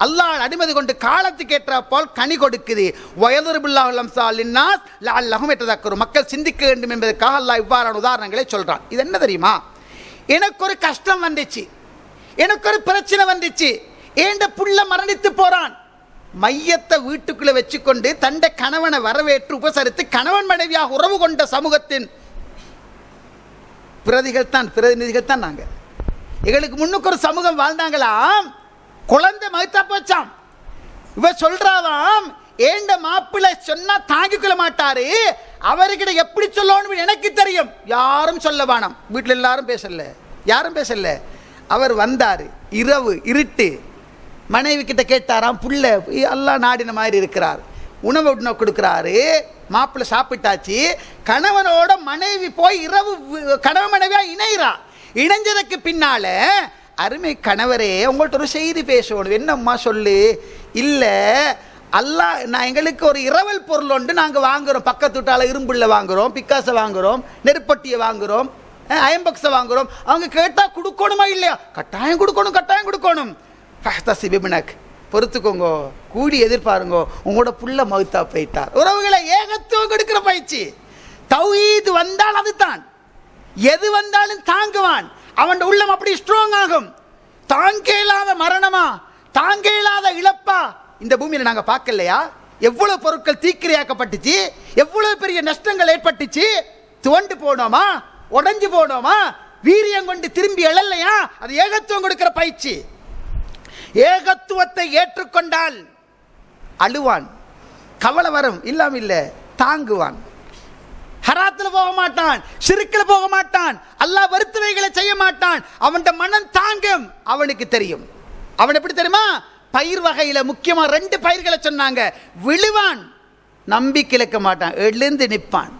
அல்லாஹ் அனுமதி கொண்டு காலத்துக்கு ஏற்ற போல் கனி கொடுக்குது. வயதுருபுல்லாஹு லம்சால் லின்னாஸ் லஅல்லஹும் யதக்கரும், மக்கள் சிந்திக்க வேண்டும் என்பதற்காக அல்லாஹ் இவ்வாறான உதாரணங்களை சொல்றான். இது என்ன தெரியுமா? எனக்கு ஒரு கஷ்டம் வந்துச்சு, எனக்கு ஒரு பிரச்சனை வந்துச்சு, ஏண்ட புள்ள மரணித்து போறான். மையத்தை வீட்டுக்குள்ள வச்சுக்கொண்டு தண்ட கணவனை வரவேற்று உபசரித்து கணவன் மனைவியாக உறவு கொண்ட சமூகத்தின் பிரதிநிதிகள் தான் நாங்க. எங்களுக்கு முன்னுக்கு ஒரு சமூகம் வாழ்ந்தாங்களாம், குழந்தை மகிழ்த்தா போச்சாம். இவ சொல்றாதாம், ஏண்ட மாப்பிள்ளை சொன்னா தாங்கிக் கொள்ள மாட்டாரு, அவர்கிட்ட எப்படி சொல்லணும் எனக்கு தெரியும், யாரும் சொல்ல வேணாம். வீட்டில் எல்லாரும் பேசல, யாரும் பேசல. அவர் வந்தாரு, இரவு இருட்டு, மனைவி கிட்ட கேட்டாராம், புள்ள அல்லாஹ் நாடின மாதிரி இருக்கிறார், உணவு கொடுக்கிறாரு, மாப்பிள்ளை சாப்பிட்டாச்சு, கணவனோட மனைவி போய் இரவு கணவன் மனைவியா இணைகிறா. இணைஞ்சதுக்கு பின்னால அருமை கணவரே உங்கள்கிட்ட ஒரு செய்தி பேசணும். என்னம்மா சொல்லு. இல்லை அல்லாஹ் நான் எங்களுக்கு ஒரு இரவல் பொருள் ஒன்று நாங்கள் வாங்குகிறோம், பக்கத்து வீட்டால் இரும்புள்ள வாங்குகிறோம், பிக்காசை வாங்குகிறோம், நெருப்பட்டியை வாங்குகிறோம், அயம்பக்ஸை வாங்குகிறோம். அவங்க கேட்டால் கொடுக்கணுமா இல்லையா? கட்டாயம் கொடுக்கணும், கட்டாயம் கொடுக்கணும். ஃபஹ்தஸிபிப்னக் பொறுத்துக்கோங்க, கூடி எதிர்பாருங்க, உங்களோட புள்ள மௌத்தா போயிட்டார். உறவுகளை ஏகத்துவம் கொடுக்கிற பயிற்சி. தௌஹீத் வந்தால் அதுதான், எது வந்தாலும் தாங்குவான். அவன் உள்ளம் அப்படி ஸ்ட்ராங் ஆகும். தாங்க இல்லாத மரணமா, தாங்க இல்லாத இழப்பா இந்த பூமியில நாங்க பார்க்கலையா? எவ்வளவு பொருட்கள் தீக்கிரையாக்கப்பட்டுச்சு, எவ்வளவு பெரிய நஷ்டங்கள் ஏற்பட்டுச்சு. துவண்டு போனோமா, உடைஞ்சு போனோமா, வீரியம் கொண்டு திரும்பி எழலையா? அது ஏகத்துவம் கொடுக்கிற பயிற்சி. ஏகத்துவத்தை ஏற்றுக்கொண்டால் அழுவான், கவலை வரும், இல்லாம இல்ல தாங்குவான். ஹராத்துல போக மாட்டான், ஷிர்க்ல போக மாட்டான், அல்லாஹ் வெறுத்தவைகளை செய்ய மாட்டான். அவன் மனம் தாங்கும். அவனுக்கு தெரியும். அவன் எப்படி தெரியுமா? பயிர் வகையில முக்கியமா 2 பயிர்களை சொன்னாங்க. விழுவான், நம்பிக்கை இழக்க மாட்டான், எழுந்து நிற்பான்,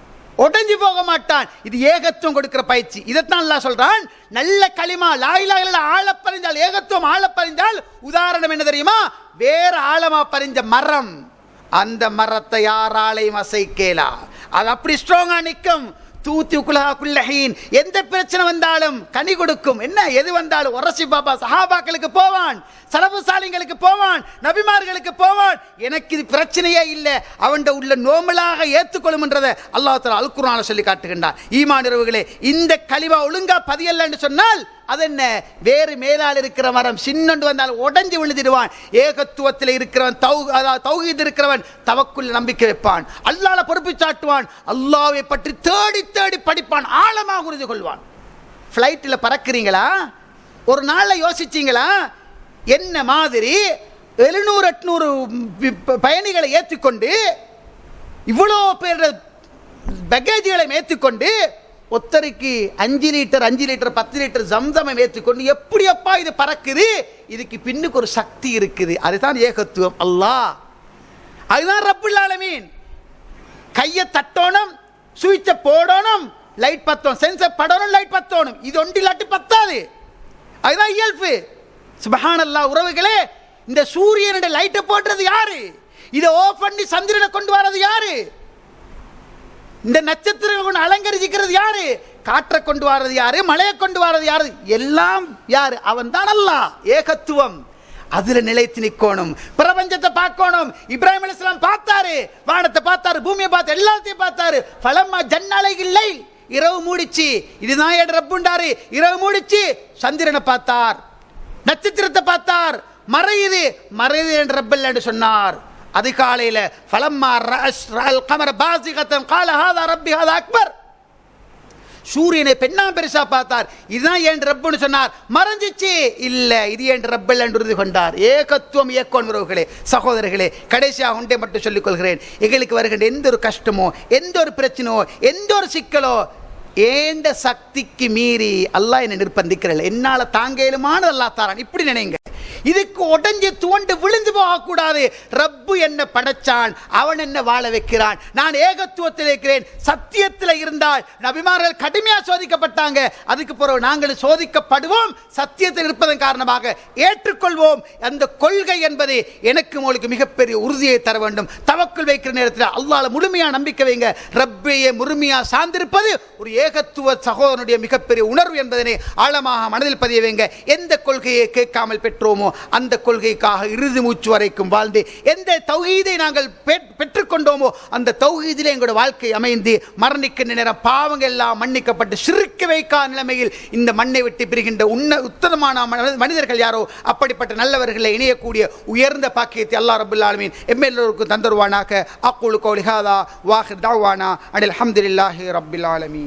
உடைஞ்சு போக மாட்டான். இது ஏகத்துவம் கொடுக்கிற பயிற்சி. இதைத்தான் அல்லாஹ் சொல்றான். நல்ல களிமா லா இலாஹ இல்லல்லாஹ் ஆழ பறிஞ்சால், ஏகத்துவம் ஆழ பறிஞ்சால் உதாரணம் என்ன தெரியுமா? வேற ஆழமா பறிஞ்ச மரம். அந்த மரத்தை யாராலையும் அசைக்கலா. அது அப்படி ஸ்ட்ராங்கா நிற்கும். தூத்தி குலஹா குல்லஹீன். எந்த பிரச்சனை வந்தாலும் கனி கொடுக்கும். என்ன எது வந்தாலும் உரசி பாபா சஹாபாக்களுக்கு போவான், சலஃபு சாலிங்களுக்கு போவான், நபிமார்களுக்கு போவான். எனக்கு இது பிரச்சனையே இல்லை, அவன் உள்ள நோமலாக ஏற்றுக்கொள்ளும் என்றதை அல்லாஹ் தஆலா அல் குர்ஆன்ல சொல்லி காட்டுகின்றான். ஈமான் உறவுகளே, இந்த கலிமா ஒழுங்கா பதியல்ல என்று சொன்னால் அது என்ன? வேறு மேலால் இருக்கிற மரம் சின்னொண்டு வந்தால் உடைஞ்சு விழுதிடுவான். ஏகத்துவத்தில் இருக்கிறவன், தௌஹீத் இருக்கிறவன் தவக்குள் நம்பிக்கை வைப்பான், அல்லாஹ்வை பொறுப்பு சாட்டுவான், அல்லாஹ்வை பற்றி தேடி தேடி படிப்பான், ஆழமாக உறுதி கொள்வான். ஃப்ளைட்டில் பறக்கிறீங்களா? ஒரு நாளில் யோசிச்சீங்களா? என்ன மாதிரி 700-800 பயணிகளை ஏற்றிக்கொண்டு, இவ்வளோ பேர் பேக்கேஜ்களை ஏற்றிக்கொண்டு, ஒத்தரைக்கு 5 லிட்டர் 10 லிட்டர் ஜம்சமை ஏற்றுக்கொண்டு எப்படி அப்பா இது பறக்குது? இதுக்கு பின்னுக்கு ஒரு சக்தி இருக்குது. அதுதான் ஏகத்துவம். அல்லாஹ், அதுதான் ரப்புல் ஆலமீன். கையை தட்டணும், சுவிட்சை போடணும், லைட் பத்தணும், சென்சர் படணும், லைட் பத்தணும். இது ஒன்று இல்லாட்டி பத்தாது. அதுதான் இயல்பு. சுப்ஹானல்லாஹ். உறவுகளே, இந்த சூரியனுடைய லைட்டை போடுறது யாரு? இதை ஆஃப் பண்ணி சந்திரனை கொண்டு வரது யாரு? இந்த நட்சத்திரங்கள் கொண்டு அலங்கரிக்கிறது யாரு? காற்றை கொண்டு வரது யாரு? மழையை கொண்டு வரது யாரு? எல்லாம் யாரு? அவன் தான் அல்லாஹ். ஏகத்துவம். அதுல நிலைத்து நிற்கணும். பிரபஞ்சத்தை பார்க்கணும். இப்ராஹிம் அலைஹிஸ்ஸலாம் பார்த்தாரு, வானத்தை பார்த்தாரு, பூமியை பார்த்தாரு, எல்லாத்தையும் பார்த்தாரு. ஃபலம்மா ஜன்னலை இல்லை, இரவு மூடிச்சு, இதுதான் என் ரப்புண்டாரு. இரவு மூடிச்சு, சந்திரனை பார்த்தார், நட்சத்திரத்தை பார்த்தார், மறையுது மறையுது என் ரப்பல் என்று சொன்னார். அதிகாலையில் ஃபலம்மா ரஅல் கமர பாஸிகத்தன் قال هذا ربي هذا اكبر. சூரியனை பெண்ணா பெருசா பார்த்தார், இதுதான் என் ரப்புன்னு சொன்னார். மறைஞ்சிச்சு, இல்ல இது என் ரப்பல் என்று உறுதி கொண்டார். ஏகத்துவம் இயக்கம். உறவுகளே, சகோதரர்களே, கடைசியாக ஒன்றை மட்டும் சொல்லிக் கொள்கிறேன். எங்களுக்கு வருகின்ற எந்த ஒரு கஷ்டமோ, எந்த ஒரு பிரச்சனையோ, எந்த ஒரு சிக்கலோ, ஏண்ட சக்திக்கு மீறி அல்லாஹ் என்னை நிர்பந்திக்கிறல்ல, என்னால தாங்கலுமான அல்லாஹ் தாரான். இப்படி நினைங்க. இதுக்கு உடஞ்சி துவண்டு விழுந்து போகக்கூடாது. ரப்பு என்ன படைச்சான், அவன் என்ன வாழ வைக்கிறான். நான் ஏகத்துவத்தில் இருக்கிறேன். சத்தியத்தில் இருந்தால் நபிமார்கள் கடுமையாக சோதிக்கப்பட்டாங்க. அதுக்கு பிறகு நாங்கள் சோதிக்கப்படுவோம். சத்தியத்தில் இருப்பதன் காரணமாக ஏற்றுக்கொள்வோம். அந்த கொள்கை என்பது எனக்கு உங்களுக்கு மிகப்பெரிய உறுதியை தர வேண்டும். தவக்குள் வைக்கிற நேரத்தில் அல்லாஹ்ல முழுமையாக நம்பிக்கை வைங்க. ரப்பையே முழுமையாக சார்ந்திருப்பது ஒரு ஏகத்துவ சகோதரனுடைய மிகப்பெரிய உணர்வு என்பதனை ஆழமாக மனதில் பதிய வைங்க. எந்த கொள்கையை கேட்காமல் பெற்றோமோ அந்த கொள்கைக்காக இறுதி மூச்சு வரைக்கும் வாழ்ந்து, எந்த தௌஹீதை நாங்கள் பெற்றுக்கொண்டோமோ அந்த தௌஹீதிலே எங்களுடைய வாழ்க்கை அமைந்து மரணிக்கின்ற நேரம் பாவங்கள் எல்லாம் மன்னிக்கப்பட்டு ஷிர்க் வைக்காத நிலைமையில் இந்த மண்ணை விட்டு பிரிகின்ற உத்தமமான மனிதர்கள் யாரோ அப்படிப்பட்ட நல்லவர்களை இணையக்கூடிய உயர்ந்த பாக்கியத்தை அல்லாஹ் ரப்பல் ஆலமீன் எல்லோருக்கும் தந்தருவானாக. அக்கூலு கௌலி ஹாதா வாஹிர் தஅவானா அனில் ஹம்துலில்லாஹி ரப்பில் ஆலமீன்.